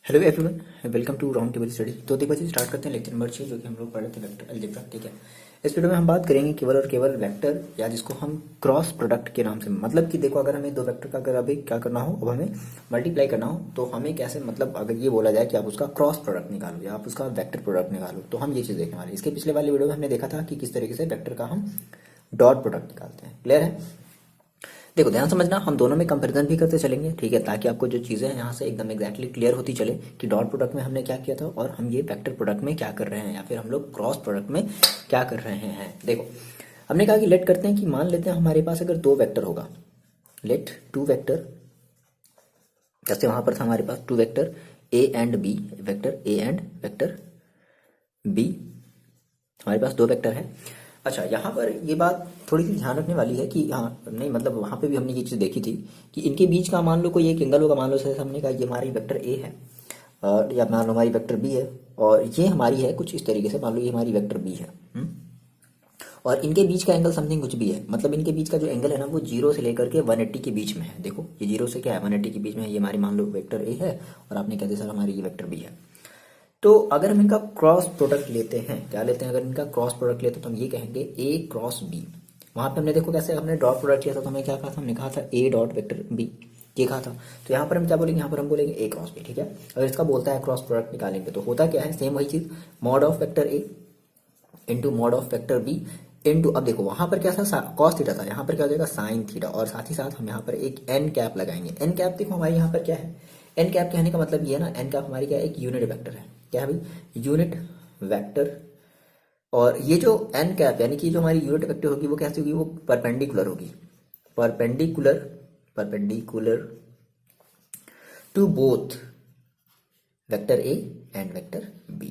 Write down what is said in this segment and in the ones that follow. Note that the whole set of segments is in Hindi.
Hello everyone, welcome to round table study. तो देखो जी, स्टार्ट करते हैं लेक्चर नंबर 6 जो कि हम लोग पढ़ रहे थे वेक्टर अलजेब्रा। ठीक है, इस वीडियो में हम बात करेंगे केवल और केवल वेक्टर या जिसको हम क्रॉस प्रोडक्ट के नाम से, मतलब कि देखो अगर हमें दो वेक्टर का अगर अभी क्या करना हो, अब हमें मल्टीप्लाई करना हो तो हमें कैसे, मतलब अगर ये बोला जाए कि आप उसका क्रॉस प्रोडक्ट निकालो या आप उसका वेक्टर प्रोडक्ट निकालो, तो हम ये चीज़ देखने वाले हैं। इसके पिछले वाले वीडियो में हमने देखा था कि किस तरीके से वेक्टर का हम डॉट प्रोडक्ट निकालते हैं। क्लियर है? देखो ध्यान समझना, हम दोनों में कंपैरिजन भी करते चलेंगे। ठीक है, ताकि आपको जो चीज़ें हैं यहाँ से एकदम एग्जैक्टली क्लियर होती चले कि डॉट प्रोडक्ट में हमने क्या किया था और हम ये वेक्टर प्रोडक्ट में क्या कर रहे हैं, या फिर हम लोग क्रॉस प्रोडक्ट में क्या कर रहे हैं। देखो हमने कहा कि लेट करते हैं कि मान लेते हैं हमारे पास अगर दो वेक्टर होगा, लेट टू वेक्टर, जैसे वहां पर था हमारे पास two vector A and B, vector A and vector B, हमारे पास दो वेक्टर है। अच्छा, यहाँ पर ये बात थोड़ी सी ध्यान रखने वाली है कि हाँ नहीं, मतलब वहाँ पे भी हमने ये चीज़ देखी थी कि इनके बीच का मान लो कोई एक एंगल होगा। मान लो जैसे हमने कहा ये हमारी वेक्टर ए है और या मान लो हमारी वेक्टर बी है और ये हमारी है कुछ इस तरीके से, मान लो ये हमारी वेक्टर बी है। और इनके बीच का एंगल समथिंग कुछ भी है, मतलब इनके बीच का जो एंगल है ना वो 0 से लेकर के 180 के बीच में है। देखो ये 0 से क्या है, 180 के बीच में है। ये हमारी मान लो वेक्टर ए है और आपने कहते सर हमारी ये वेक्टर बी है। तो अगर हम इनका क्रॉस प्रोडक्ट लेते हैं, क्या लेते हैं, अगर इनका क्रॉस प्रोडक्ट लेते हैं तो हम ये कहेंगे ए क्रॉस बी। वहां पे हमने देखो कैसे हमने डॉट प्रोडक्ट लिया था, तो हमें क्या कहा था, हमने कहा था ए डॉट वेक्टर बी, ये कहा था। तो यहाँ पर हम क्या बोलेंगे, यहाँ पर हम बोलेंगे ए क्रॉस बी। ठीक है, अगर इसका बोलता है क्रॉस प्रोडक्ट निकालेंगे तो होता क्या है, सेम वही चीज, mod of vector A into mod of vector B into, अब देखो वहां पर क्या था, कॉस थीटा था, यहाँ पर क्या हो जाएगा साइन थीटा, और साथ ही साथ हम यहाँ पर एक एन कैप लगाएंगे। एन कैप देखो हमारे यहाँ पर क्या है, एन कैप कहने का मतलब ये है ना, एन कैप हमारी क्या है, एक यूनिट वेक्टर है। क्या है भाई, यूनिट वेक्टर। और ये जो एन कैप यानी कि जो हमारी यूनिट वेक्टर होगी वो कैसी होगी, वो परपेंडिकुलर होगी, perpendicular, perpendicular to both vector A and vector B,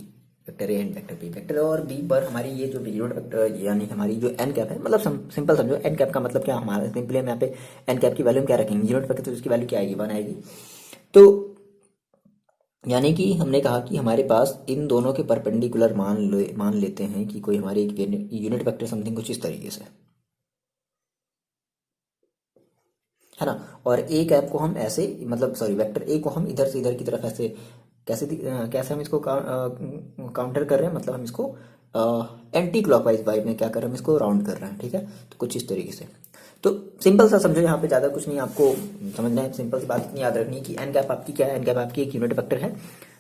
vector A and vector B. Vector और बी पर हमारी ये जो यूनिट वेक्टर यानी हमारी जो एन कैप है, मतलब सिंपल समझो, एन कैप का मतलब क्या, हमारा सिंपली हम यहाँ पे एन कैप की वैल्यू क्या रखेंगे, यूनिट वेक्टर, तो इसकी वैल्यू क्या आएगी, 1 आएगी। तो यानी कि हमने कहा कि हमारे पास इन दोनों के परपेंडिकुलर मान लेते हैं कि कोई हमारी एक यूनिट वेक्टर समथिंग कुछ इस तरीके से है ना। और ए कैप को हम ऐसे, मतलब सॉरी वेक्टर ए को हम इधर से इधर की तरफ ऐसे कैसे हम इसको काउंटर कर रहे हैं, मतलब हम इसको एंटी क्लॉकवाइज वाइज में क्या कर रहे हैं, हम इसको राउंड कर रहे हैं। ठीक है, तो कुछ इस तरीके से। तो सिंपल सा समझो, यहाँ पे ज्यादा कुछ नहीं आपको समझना है, सिंपल सी बात इतनी याद रखनी है कि एन कैप आपकी क्या है, एन कैप आपकी एक यूनिट वेक्टर है।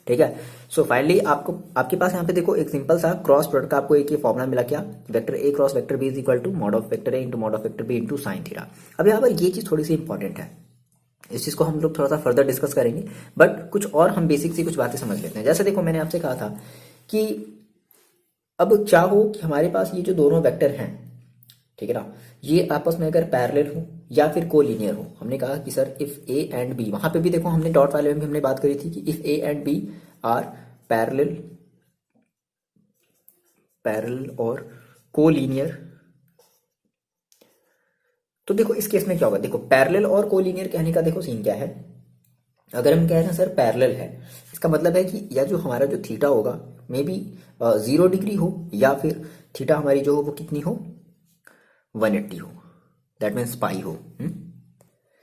ठीक है, सो फाइनली आपको आपके पास यहाँ पे देखो एक सिंपल सा क्रॉस प्रोडक्ट का आपको एक ये फॉर्मुला मिला, क्या, vector A cross vector B is equal to mod of vector A into mod of vector B into sine theta. अब यहाँ पर ये चीज थोड़ी सी इंपॉर्टेंट है, इस चीज को हम लोग थोड़ा सा फर्दर डिस्कस करेंगे, बट कुछ और हम बेसिक सी कुछ बातें समझ लेते हैं। जैसे देखो मैंने आपसे कहा था कि अब क्या हो कि हमारे पास ये जो दोनों वेक्टर हैं, ठीक है ना, ये आपस में अगर पैरेलल हो या फिर कोलिनियर हो। हमने कहा कि sir if A and B, वहां पे भी देखो हमने डॉट वाले में भी हमने बात करी थी कि if A and B are parallel, parallel और कोलिनियर, तो देखो इस केस में क्या होगा, देखो पैरेलल और कोलिनियर कहने का देखो सीन क्या है। अगर हम कह रहे हैं सर पैरेलल है, इसका मतलब है कि या जो हमारा जो थीटा होगा मे बी 0 डिग्री हो, या फिर थीटा हमारी जो हो वो कितनी हो, 180 हो, दैट मीन्स पाई हो।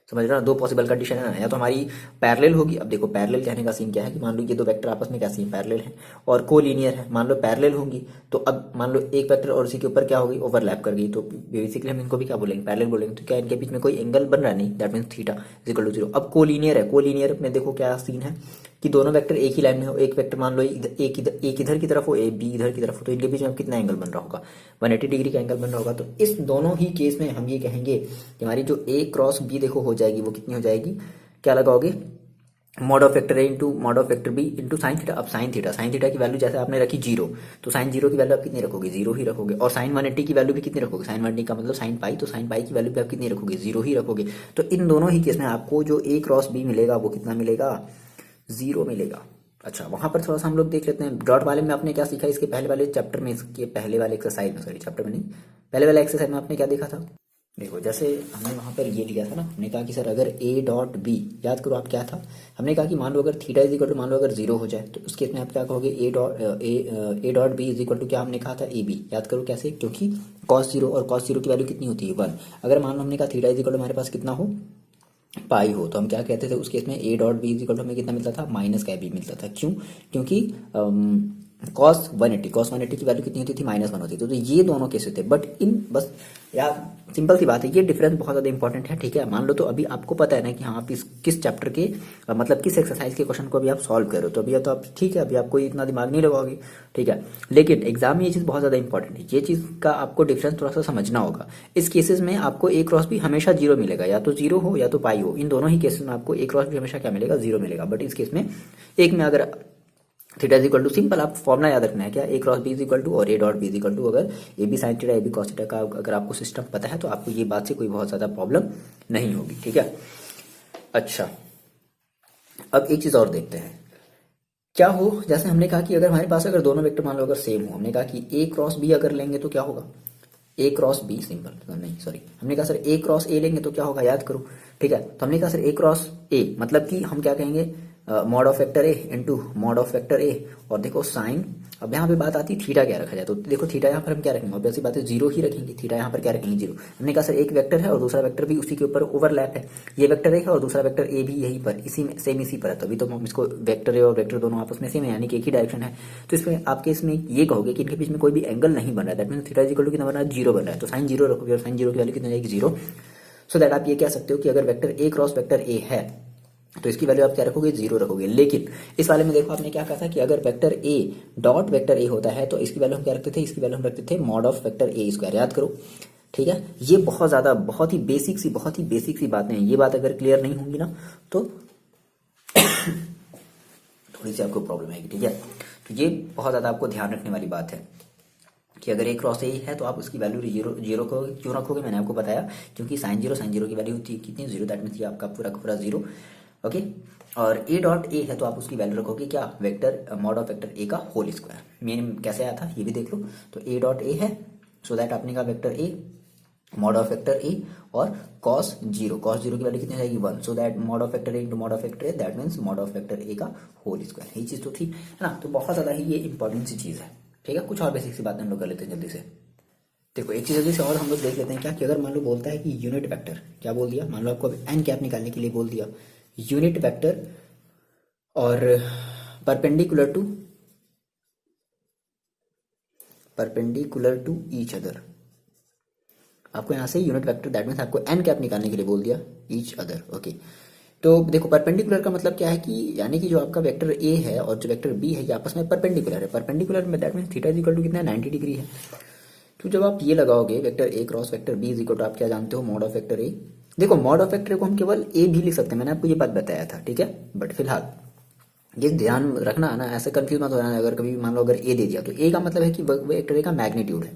समझ रहे हो, दो पॉसिबल कंडीशन है ना, या तो हमारी पैरेलल होगी। अब देखो पैरेलल कहने का सीन क्या है कि मान लो ये दो वेक्टर आपस में कैसी हैं, पैरेलल है, और कोलिनियर है। मान लो पैरेलल होंगी तो अब मान लो एक वेक्टर और उसी के ऊपर क्या होगी, ओवरलैप कर गई, तो बेसिकली हम इनको भी क्या बोलेंगे, पैरेलल बोलेंगे। तो क्या इनके बीच में कोई एंगल बन रहा नहीं, that means theta is equal to 0। अब कोलिनियर है, कोलिनियर में देखो क्या सीन है कि दोनों वेक्टर एक ही लाइन में हो, एक वेक्टर मान लो एक इधर की तरफ हो, ए बी इधर की तरफ हो, तो इनके बीच में कितना एंगल बन रहा होगा, 180 डिग्री का एंगल बन रहा होगा। तो इस दोनों ही केस में हम ये कहेंगे कि हमारी जो ए क्रॉस बी देखो हो जाएगी, वो कितनी हो जाएगी, क्या लगाओगे, mod of vector A into mod of vector B into sine theta. अब साइन थीटा की वैल्यू जैसे आपने रखी 0, तो साइन 0 की वैल्यू आप कितनी रखोगे, 0 ही रखोगे। और साइन 180 की वैल्यू भी कितनी रखोगे, साइन 180 का मतलब साइन पाई, तो साइन पाई की वैल्यू भी आप कितनी रखोगे, 0 ही रखोगे। तो इन दोनों ही केस में आपको जो ए क्रॉस बी मिलेगा वो कितना मिलेगा, 0 मिलेगा। अच्छा, वहां पर थोड़ा सा हम लोग देख लेते हैं डॉट वाले में आपने क्या सीखा, इसके पहले वाले चैप्टर में, इसके पहले वाले एक्सरसाइज में, सॉरी चैप्टर में नहीं, पहले वाले एक्सरसाइज में आपने क्या देखा था। देखो जैसे हमने वहां पर ये लिया था ना, हमने कहा कि सर अगर ए डॉट बी, याद करो आप क्या था, हमने कहा कि मान लो अगर थीटा इज इक्वल टू, मान लो अगर 0 हो जाए तो उस केस में आप क्या कहोगे, A dot B is equal to क्या हमने कहा था, ए बी। याद करो कैसे, क्योंकि कॉस 0 और कॉस 0 की वैल्यू कितनी होती है, 1। अगर मान लो हमने कहा थीटा इज इक्वल टू हमारे पास कितना हो, पाई हो तो हम क्या कहते थे उस केस में A dot B is equal to हमें कितना मिलता था, माइनस का बी मिलता था। क्यों? क्योंकि कॉस 180 की वैल्यू कितनी होती थी, -1 होती थी। तो ये दोनों केसेस थे, बट इन बस यार सिंपल सी बात है, ये डिफरेंस बहुत ज़्यादा इंपॉर्टेंट है, ठीक है। मान लो तो अभी आपको पता है ना कि हाँ आप इस किस चैप्टर के मतलब किस एक्सरसाइज के क्वेश्चन को अभी आप सॉल्व कर रहे हो, तो अभी तो आप ठीक है, अभी आपको इतना दिमाग नहीं लगाओगे, ठीक है। लेकिन एग्जाम में ये चीज़ बहुत ज़्यादा इंपॉर्टेंट है, ये चीज़ का आपको डिफरेंस थोड़ा सा समझना होगा। इस केसेस में आपको ए क्रॉस भी हमेशा जीरो मिलेगा, या तो जीरो हो या तो पाई हो, इन दोनों ही केसेस में आपको ए क्रॉस भी हमेशा क्या मिलेगा, जीरो मिलेगा। बट इस केस में एक में अगर theta is equal to, simple आप फॉर्मुला याद रखना है क्या, A cross B is equal to और A dot B is equal to, अगर A B sine theta A B cos theta का अगर आपको सिस्टम पता है तो आपको ये बात से कोई बहुत ज्यादा प्रॉब्लम नहीं होगी, ठीक है। अच्छा, अब एक चीज और देखते हैं, क्या हो, जैसे हमने कहा कि अगर हमारे पास अगर दोनों वेक्टर मान लो अगर सेम हो, हमने कहा कि ए क्रॉस बी अगर लेंगे तो क्या होगा, ए क्रॉस बी, सिंपल नहीं सॉरी, हमने कहा सर ए क्रॉस ए लेंगे तो क्या होगा, याद करो, ठीक है। तो हमने कहा सर ए क्रॉस ए मतलब कि हम क्या कहेंगे, mod of vector A into mod of vector ए, और देखो साइन, अब यहाँ पे बात आती है थीटा क्या रखा जाए, तो देखो थीटा यहाँ पर हम क्या रखेंगे, ऑब्वियस सी बात है जीरो ही रखेंगे, थीटा यहाँ पर क्या रखेंगे, जीरो। हमने कहा सर एक वेक्टर है और दूसरा वेक्टर भी उसी के ऊपर ओवरलैप है, ये वेक्टर ए है और दूसरा वेक्टर ए भी यहीं पर इसी में सेम इसी पर है, तभी तो हम इसको वेक्टर ए और वेक्टर दोनों आपस में सेम है, यानी कि एक ही डायरेक्शन है। तो इसमें आपके इसमें ये कहोगे कि इनके बीच में कोई भी एंगल नहीं बन रहा है, that mean theta is equal to कितना बन रहा है, जीरो बन रहा है, तो साइन जीरो रखोगे और साइन जीरो की वैल्यू कितनी जाएगी, जीरो। सो दैट आप ये कह सकते हो कि अगर vector A cross vector A है तो इसकी वैल्यू आप क्या रखोगे, जीरो रखोगे। लेकिन इस वाले में देखो आपने क्या कहा था कि अगर वेक्टर ए डॉट वेक्टर ए होता है तो इसकी वैल्यू हम क्या रखते थे, इसकी वैल्यू हम रखते थे mod of vector A square, याद करो, ठीक है। ये बहुत ज्यादा बहुत ही बेसिक सी बातें हैं, ये बात अगर क्लियर नहीं होंगी ना तो थोड़ी सी आपको प्रॉब्लम आएगी, ठीक है। तो ये बहुत ज्यादा आपको ध्यान रखने वाली बात है कि अगर ए क्रॉस ए है तो आप उसकी वैल्यू जीरो जीरो को क्यों रखोगे, मैंने आपको बताया, क्योंकि साइन जीरो की वैल्यू होती है कितनी, जीरो, दैट मीन्स ये आपका पूरा का पूरा जीरो, ओके। और ए डॉट ए है तो आप उसकी वैल्यू रखोगे क्या, vector mod of vector A का होल स्क्वायर। मेन कैसे आया था ये भी देख लो, तो ए डॉट ए है, सो दैट आपने कहा vector A mod of vector ए और कॉस जीरो की वैल्यू कितनी जाएगी, 1, so that mod of vector A into mod of vector A, that means mod of vector A का होल स्क्वायर। ये चीज तो थी, है ना। तो बहुत ज्यादा ही ये इंपॉर्टेंट सी चीज है, ठीक है। कुछ और बेसिक सी बातें हम लोग कर लेते हैं जल्दी से। देखो एक चीज जल्दी से और हम लोग देख लेते हैं क्या, कि अगर मान लो बोलता है कि यूनिट वेक्टर, क्या बोल दिया, मान लो आपको एन कैप निकालने के लिए बोल दिया, यूनिट वेक्टर और परपेंडिकुलर टू ईच अदर, आपको यहां से यूनिट वेक्टर दैट मीन्स आपको एन कैप निकालने के लिए बोल दिया, ईच अदर, ओके। तो देखो परपेंडिकुलर का मतलब क्या है कि यानी कि जो आपका वेक्टर ए है और जो वेक्टर बी है ये आपस में परपेंडिकुलर है, परपेंडिकुलर में that means theta is equal to कितना है, 90 डिग्री है। तो जब आप ये लगाओगे vector A cross vector B is equal to, आप क्या जानते हो, मॉड ऑफ वेक्टर ए। देखो मॉड ऑफ वेक्टर को हम केवल ए भी लिख सकते हैं, मैंने आपको ये बात बताया था, ठीक है। बट फिलहाल ये ध्यान रखना है ना, ऐसे कंफ्यूज मत होना, अगर कभी मान लो अगर ए दे दिया तो ए का मतलब है कि वेक्टर ए का मैग्नीट्यूड है।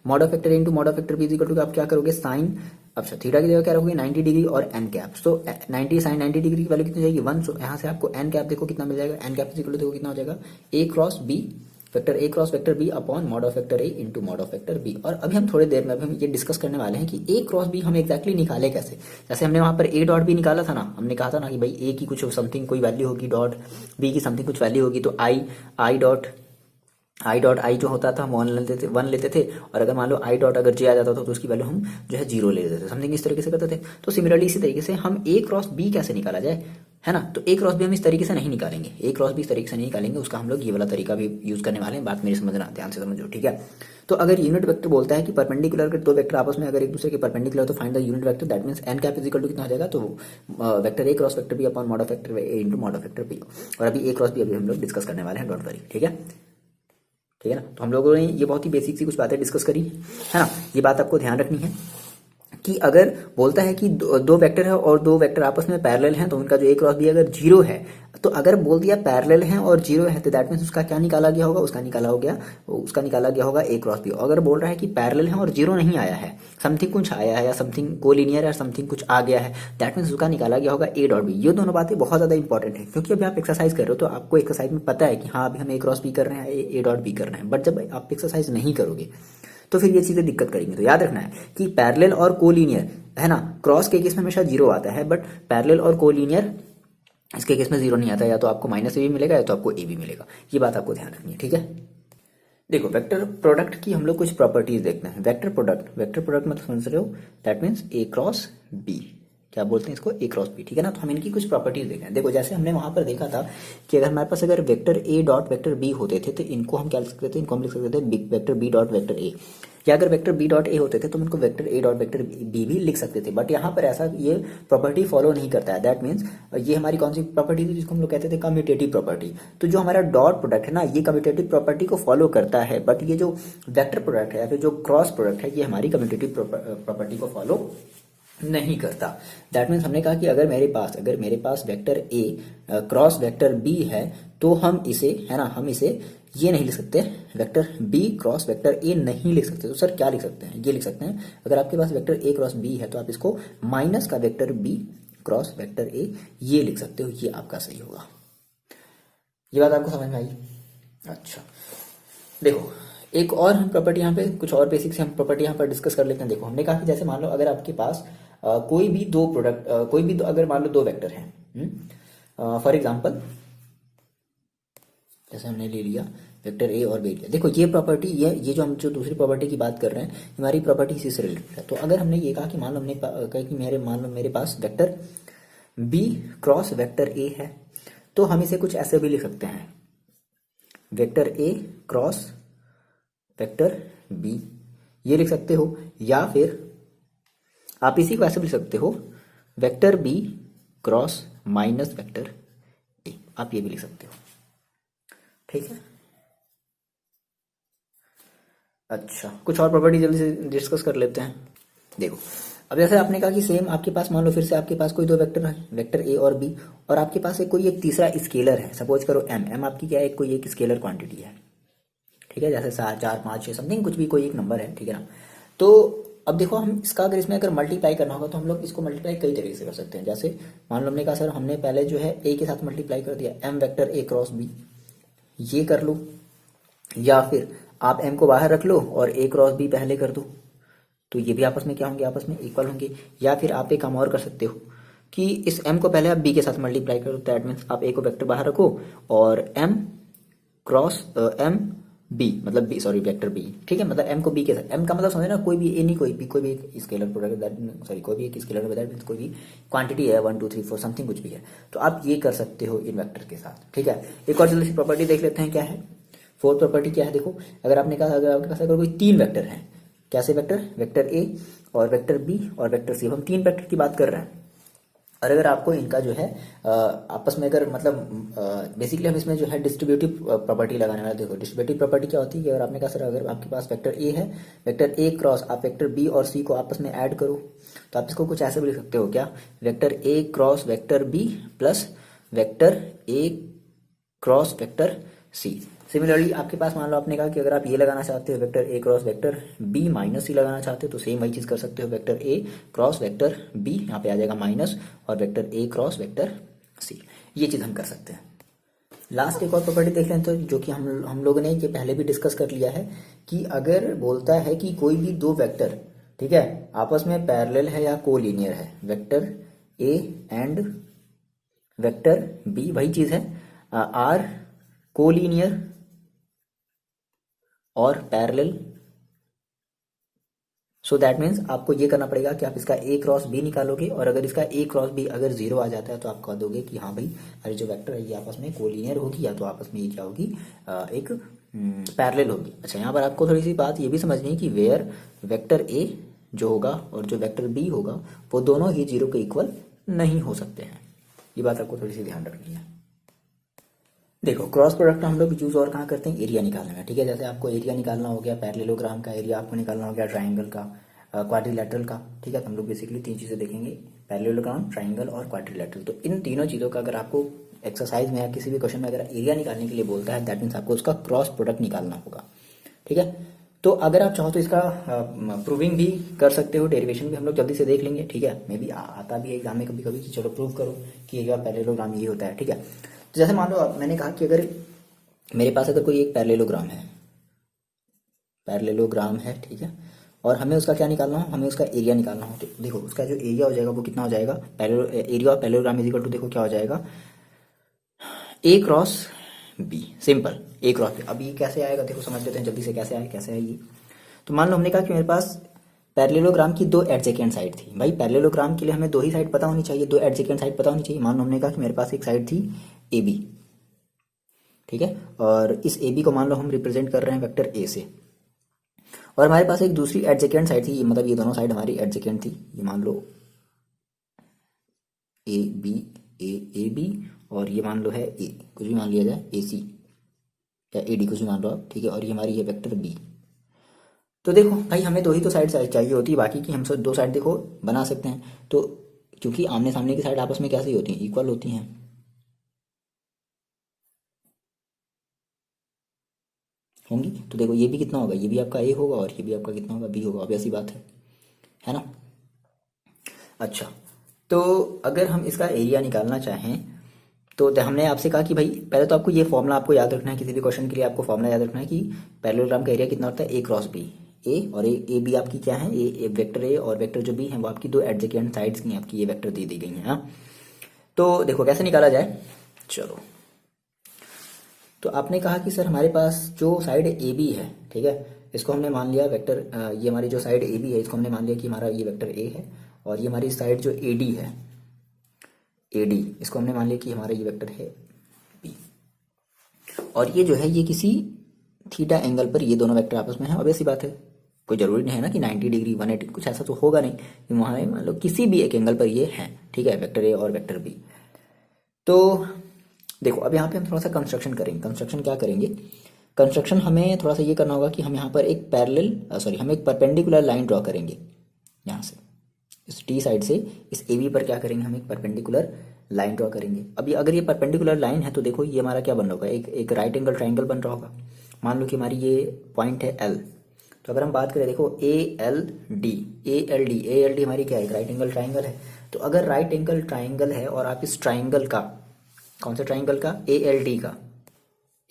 Mod of vector into mod of vector B is equal to आप क्या करोगे, साइन, अच्छा थीटा की जगह क्या रखोगे, 90 डिग्री और एन कैप, तो 90 साइन 90 डिग्री की वैल्यू कितनी जाएगी, 1, सो यहाँ से आपको एन कैप देखो कितना मिल जाएगा, n cap is equal to देखो कितना हो जाएगा, A cross B vector A cross vector B upon mod of vector A into mod of vector B. और अभी हम थोड़ी देर में अभी हम ये डिस्कस करने वाले हैं कि ए क्रॉस बी हम एग्जैक्टली निकाले कैसे। जैसे हमने वहां पर ए डॉट बी निकाला था ना, हमने कहा था ना कि भाई ए की कुछ समथिंग कोई वैल्यू होगी, डॉट बी की समथिंग कुछ वैल्यू होगी, तो आई डॉट आई जो होता था हम 1 लेते थे, और अगर मान लो आई डॉट अगर जे आ जाता था तो उसकी वैल्यू हम जो है 0 ले लेते थे, समथिंग इस तरीके से करते थे। तो सिमिलरली इसी तरीके से हम ए क्रॉस बी कैसे निकाला जाए, है ना। तो ए क्रॉस बी हम इस तरीके से नहीं निकालेंगे, ए क्रॉस बी इस तरीके से नहीं निकालेंगे, उसका हम लोग ये वाला तरीका भी यूज करने वाले हैं, बात मेरी समझना, ध्यान से समझो, ठीक है। तो अगर यूनिट वेक्टर बोलता है कि परपेंडिकुलर के दो वेक्टर आपस में अगर एक दूसरे के परपेंडिकुलर, तो find the unit vector, that means N cap is equal to कितना हो जाएगा, तो vector A cross vector B upon mod of vector A into mod of vector B. और अभी ए क्रॉस बी अभी हम लोग डिस्कस करने वाले हैं, डोंट वरी, ठीक है, ठीक है ना। तो हम लोगों ने ये बहुत ही बेसिक सी कुछ बातें डिस्कस करी है ना। ये बात आपको ध्यान रखनी है कि अगर बोलता है कि दो वेक्टर है और दो वेक्टर आपस में पैरेलल हैं तो उनका जो ए क्रॉस बी अगर 0 है, तो अगर बोल दिया पैरेलल हैं और 0 है तो दैट मीन्स उसका क्या निकाला गया होगा, उसका निकाला गया होगा ए क्रॉस बी। अगर बोल रहा है कि पैरेलल है और 0 नहीं आया है, समथिंग कुछ आया है या समथिंग कोलिनियर है, समथिंग कुछ आ गया है, दैट मीन्स उसका निकाला गया होगा ए डॉट बी। ये दोनों बातें बहुत ज्यादा इंपॉर्टेंट है, क्योंकि अभी आप एक्सरसाइज कर रहे हो तो आपको एक्सरसाइज में पता है कि हाँ अभी हम ए क्रॉस बी कर रहे हैं, ए डॉट बी कर रहे हैं, बट जब आप एक्सरसाइज नहीं करोगे तो फिर ये चीजें दिक्कत करेंगी। तो याद रखना है कि पैरेलल और कोलिनियर, है ना, क्रॉस के केस में हमेशा 0 आता है, बट पैरेलल और कोलिनियर इसके केस में 0 नहीं आता, या तो आपको माइनस ए भी मिलेगा या तो आपको ए भी मिलेगा। ये बात आपको ध्यान रखनी है, ठीक है। देखो वेक्टर प्रोडक्ट की हम लोग कुछ प्रॉपर्टीज देखते हैं। वेक्टर प्रोडक्ट मतलब समझ रहे हो, that means A cross B, क्या बोलते हैं इसको, ए क्रॉस बी, ठीक है ना। तो हम इनकी कुछ प्रॉपर्टीज देखें। देखो जैसे हमने वहां पर देखा था कि अगर हमारे पास अगर vector A dot vector B होते थे तो इनको हम क्या लिख सकते थे, इनको हम लिख सकते थे vector B dot vector A, या अगर वेक्टर बी डॉट ए होते थे तो हम इनको vector A dot vector B भी लिख सकते थे। बट यहाँ पर ऐसा ये प्रॉपर्टी फॉलो नहीं करता है। दैट मीन्स ये हमारी कौन सी प्रॉपर्टी थी जिसको हम लोग कहते थे कम्यूटेटिव प्रॉपर्टी। तो जो हमारा डॉट प्रोडक्ट है ना, ये कम्यूटेटिव प्रॉपर्टी को फॉलो करता है, बट ये जो वेक्टर प्रोडक्ट है या फिर जो क्रॉस प्रोडक्ट है ये हमारी कम्यूटेटिव प्रॉपर्टी को फॉलो नहीं करता। दैट मीन्स हमने कहा कि अगर मेरे पास vector A cross vector B है तो हम इसे, है ना, हम इसे ये नहीं लिख सकते, vector B cross vector A नहीं लिख सकते। तो सर क्या लिख सकते हैं, ये लिख सकते हैं अगर आपके पास वेक्टर ए क्रॉस बी है तो आप इसको माइनस का vector B cross vector A ये लिख सकते हो, ये आपका सही होगा। ये बात आपको समझ में आई? अच्छा देखो एक और हम प्रॉपर्टी यहाँ पे कुछ और बेसिक से हम प्रॉपर्टी यहाँ पर डिस्कस कर लेते हैं। देखो हमने कहा कि जैसे मान लो अगर आपके पास कोई भी दो प्रोडक्ट कोई भी अगर मान लो दो वेक्टर हैं, फॉर एग्जांपल जैसे हमने ले लिया वेक्टर ए और बी लिया। देखो ये प्रॉपर्टी ये जो हम जो दूसरी प्रॉपर्टी की बात कर रहे हैं हमारी प्रॉपर्टी इसी से रिलेटेड है। तो अगर हमने ये कहा कि मान लो हमने कहा कि मान लो मेरे पास vector B cross vector A है तो हम इसे कुछ ऐसे भी लिख सकते हैं, vector A cross vector B ये लिख सकते हो, या फिर आप इसी को ऐसे भी लिख सकते हो vector B cross minus vector A, आप ये भी लिख सकते हो, ठीक है। अच्छा कुछ और प्रॉपर्टी जल्दी से डिस्कस कर लेते हैं। देखो अब जैसे आपने कहा कि सेम आपके पास मान लो फिर से आपके पास कोई दो वेक्टर है, वेक्टर ए और बी, और आपके पास कोई एक तीसरा स्केलर है, सपोज करो एम आपकी क्या है, कोई एक स्केलर क्वांटिटी है, ठीक है, जैसे 7 4 5 6 समथिंग कुछ भी कोई एक नंबर है, ठीक है ना। तो अब देखो हम इसका अगर इसमें अगर मल्टीप्लाई करना होगा तो हम लोग इसको मल्टीप्लाई कई तरीके से कर सकते हैं। जैसे मान लो हमने कहा सर हमने पहले जो है ए के साथ मल्टीप्लाई कर दिया, M vector A cross B ये कर लो, या फिर आप एम को बाहर रख लो और ए क्रॉस बी पहले कर दो, तो ये भी आपस में क्या होंगे, आपस में इक्वल होंगे। या फिर आप एक काम और कर सकते हो कि इस एम को पहले आप बी के साथ मल्टीप्लाई करो, दैट मीन्स आप ए को वेक्टर बाहर रखो और एम क्रॉस एम बी मतलब बी सॉरी वेक्टर बी, ठीक है, मतलब एम को बी के साथ, एम का मतलब समझे ना कोई भी ए नहीं कोई भी एक स्केलर प्रोडक्ट सॉरी कोई भी एक स्केलर दैट मीन्स कोई भी क्वांटिटी है 1 2 3 4 समथिंग कुछ भी है, तो आप ये कर सकते हो इन वेक्टर के साथ, ठीक है। एक और जल्दी सी प्रॉपर्टी देख लेते हैं क्या है, फोर्थ प्रॉपर्टी क्या है। देखो अगर आपने कहा अगर आपके पास अगर कोई तीन वेक्टर है, कैसे वेक्टर, वेक्टर ए और वेक्टर बी और वेक्टर सी, हम तीन वेक्टर की बात कर रहे हैं, और अगर आपको इनका जो है आपस में अगर मतलब बेसिकली हम इसमें जो है डिस्ट्रीब्यूटिव प्रॉपर्टी लगाने वाले। देखो डिस्ट्रीब्यूटिव प्रॉपर्टी क्या होती है कि अगर आपने कहा सर अगर आपके पास वेक्टर ए है, वेक्टर ए क्रॉस आप वेक्टर बी और सी को आपस में ऐड करो, तो आप इसको कुछ ऐसे भी लिख सकते हो क्या, vector A cross vector B plus vector A cross vector C. Similarly आपके पास मान लो आपने कहा कि अगर आप ये लगाना चाहते हो vector A cross vector B minus C लगाना चाहते हो तो सेम वही चीज कर सकते हो, vector A cross vector B यहाँ पे आ जाएगा माइनस और vector A cross vector C, ये चीज हम कर सकते हैं। लास्ट एक और प्रॉपर्टी देख लें तो जो कि हम लोगों ने ये पहले भी डिस्कस कर लिया है कि अगर बोलता है कि कोई भी दो वेक्टर, ठीक है, आपस में पैरेलल है या कोलिनियर है, vector A and vector B वही चीज है, आर कोलिनियर और पैरेलल, सो दैट मीन्स आपको ये करना पड़ेगा कि आप इसका ए क्रॉस बी निकालोगे, और अगर इसका ए क्रॉस बी अगर 0 आ जाता है तो आप कह दोगे कि हाँ भाई हमारी जो वेक्टर है ये आपस में कोलिनियर होगी या तो आपस में ये क्या होगी, एक पैरेलल होगी। अच्छा यहाँ पर आपको थोड़ी सी बात ये भी समझनी है कि वेयर वेक्टर ए जो होगा और जो वेक्टर बी होगा वो दोनों ही 0 के इक्वल नहीं हो सकते हैं, ये बात आपको थोड़ी सी ध्यान रखनी है। देखो क्रॉस प्रोडक्ट हम लोग यूज और कहाँ करते हैं, एरिया निकालने में, ठीक है। जैसे आपको एरिया निकालना हो गया पैरेललोग्राम का, एरिया आपको निकालना हो गया ट्राइंगल का, क्वाड्रिलेटरल का, ठीक है। तो हम लोग बेसिकली तीन चीजें देखेंगे, पैरेललोग्राम, ट्राइंगल और क्वाड्रिलेटरल। तो इन तीनों चीजों का अगर आपको एक्सरसाइज में या किसी भी क्वेश्चन में अगर एरिया निकालने के लिए बोलता है दैट मीन्स आपको उसका क्रॉस प्रोडक्ट निकालना होगा, ठीक है। तो अगर आप चाहो तो इसका प्रूविंग भी कर सकते हो, डेरिवेशन भी हम लोग जल्दी से देख लेंगे, ठीक है। मे बी आता भी है एग्जाम में कभी कभी कि चलो प्रूव करो कि एरिया पैरेललोग्राम ये होता है, ठीक है। तो जैसे मान लो मैंने कहा कि अगर मेरे पास अगर कोई एक पैरेललोग्राम है, ठीक है, और हमें उसका क्या निकालना हो, हमें उसका एरिया निकालना हो, तो देखो उसका जो एरिया हो जाएगा वो कितना हो जाएगा, area of parallelogram is equal to देखो क्या हो जाएगा, A cross B, simple A cross B. अब ये कैसे आएगा देखो समझ लेते हैं जल्दी से कैसे आए ये। तो मान लो हमने कहा कि मेरे पास पैरेललोग्राम की दो एडजेकेंट साइड थी। भाई पैरेललोग्राम के लिए हमें दो ही साइड पता होनी चाहिए, दो एडजेकेंट साइड पता होनी चाहिए। मान लो हमने कहा कि मेरे पास एक साइड थी ए बी, ठीक है, और इस ए बी को मान लो हम रिप्रेजेंट कर रहे हैं वेक्टर ए से, और हमारे पास एक दूसरी एडजेकेंट साइड थी, मतलब ये दोनों साइड हमारी एडजेकेंट थी। ये मान लो ए बी, ए बी, और ये मान लो है ए, कुछ भी मान लिया जाए, ए सी या ए डी, कुछ भी मान लो आप, ठीक है, और ये हमारी है वेक्टर बी। तो देखो भाई हमें दो ही तो साइड चाहिए होती है, बाकी की हम सब दो साइड देखो बना सकते हैं। तो क्योंकि आमने सामने की साइड आपस में कैसी होती हैं, इक्वल होती हैं। होंगी, तो देखो ये भी कितना होगा, ये भी आपका ए होगा और ये भी आपका कितना होगा, बी होगा, अब ऐसी बात है ना। अच्छा, तो अगर हम इसका एरिया निकालना चाहें तो हमने आपसे कहा कि भाई पहले तो आपको ये फॉर्मूला आपको याद रखना है, किसी भी क्वेश्चन के लिए आपको फॉर्मूला याद रखना है कि पैरेललोग्राम का एरिया कितना होता है, ए क्रॉस बी। ए और ए बी आपकी क्या है, ए वेक्टर ए और वेक्टर जो बी है वो आपकी दो एडजेकेंट साइड्स की आपकी ये वेक्टर दे दी गई हैं। हाँ, तो देखो कैसे निकाला जाए। चलो, तो आपने कहा कि सर हमारे पास जो साइड ए बी है, ठीक है, इसको हमने मान लिया वेक्टर, ये हमारी जो साइड ए बी है इसको हमने मान लिया कि हमारा ये वेक्टर ए है, और ये हमारी साइड जो ए डी है, ए डी, इसको हमने मान लिया कि हमारा ये वेक्टर है बी, और ये जो है ये किसी थीटा एंगल पर ये दोनों वेक्टर आपस में है। ऑब्वियस सी बात है, कोई जरूरी नहीं है ना कि 90 डिग्री 180 कुछ ऐसा तो होगा नहीं, वहाँ मान लो किसी भी एक एंगल पर ये है, ठीक है, वेक्टर ए और वेक्टर बी। तो देखो अब यहाँ पे हम थोड़ा सा कंस्ट्रक्शन करेंगे। कंस्ट्रक्शन क्या करेंगे, कंस्ट्रक्शन हमें थोड़ा सा ये करना होगा कि हम यहाँ पर एक हम एक परपेंडिकुलर लाइन ड्रॉ करेंगे। यहाँ से इस टी साइड से इस ए बी पर क्या करेंगे, हम एक परपेंडिकुलर लाइन ड्रॉ करेंगे। अभी अगर ये परपेंडिकुलर लाइन है तो देखो ये हमारा क्या बन रहा होगा, एक राइट एंगल ट्राइंगल बन रहा होगा। मान लो कि हमारी ये पॉइंट है एल, तो अगर हम बात करें देखो A L D, A L D हमारी क्या है, एक राइट एंगल ट्राइंगल है। तो अगर राइट एंगल ट्राइंगल है और आप इस ट्राइंगल का, कौन से ट्राइंगल का, ए एल डी का,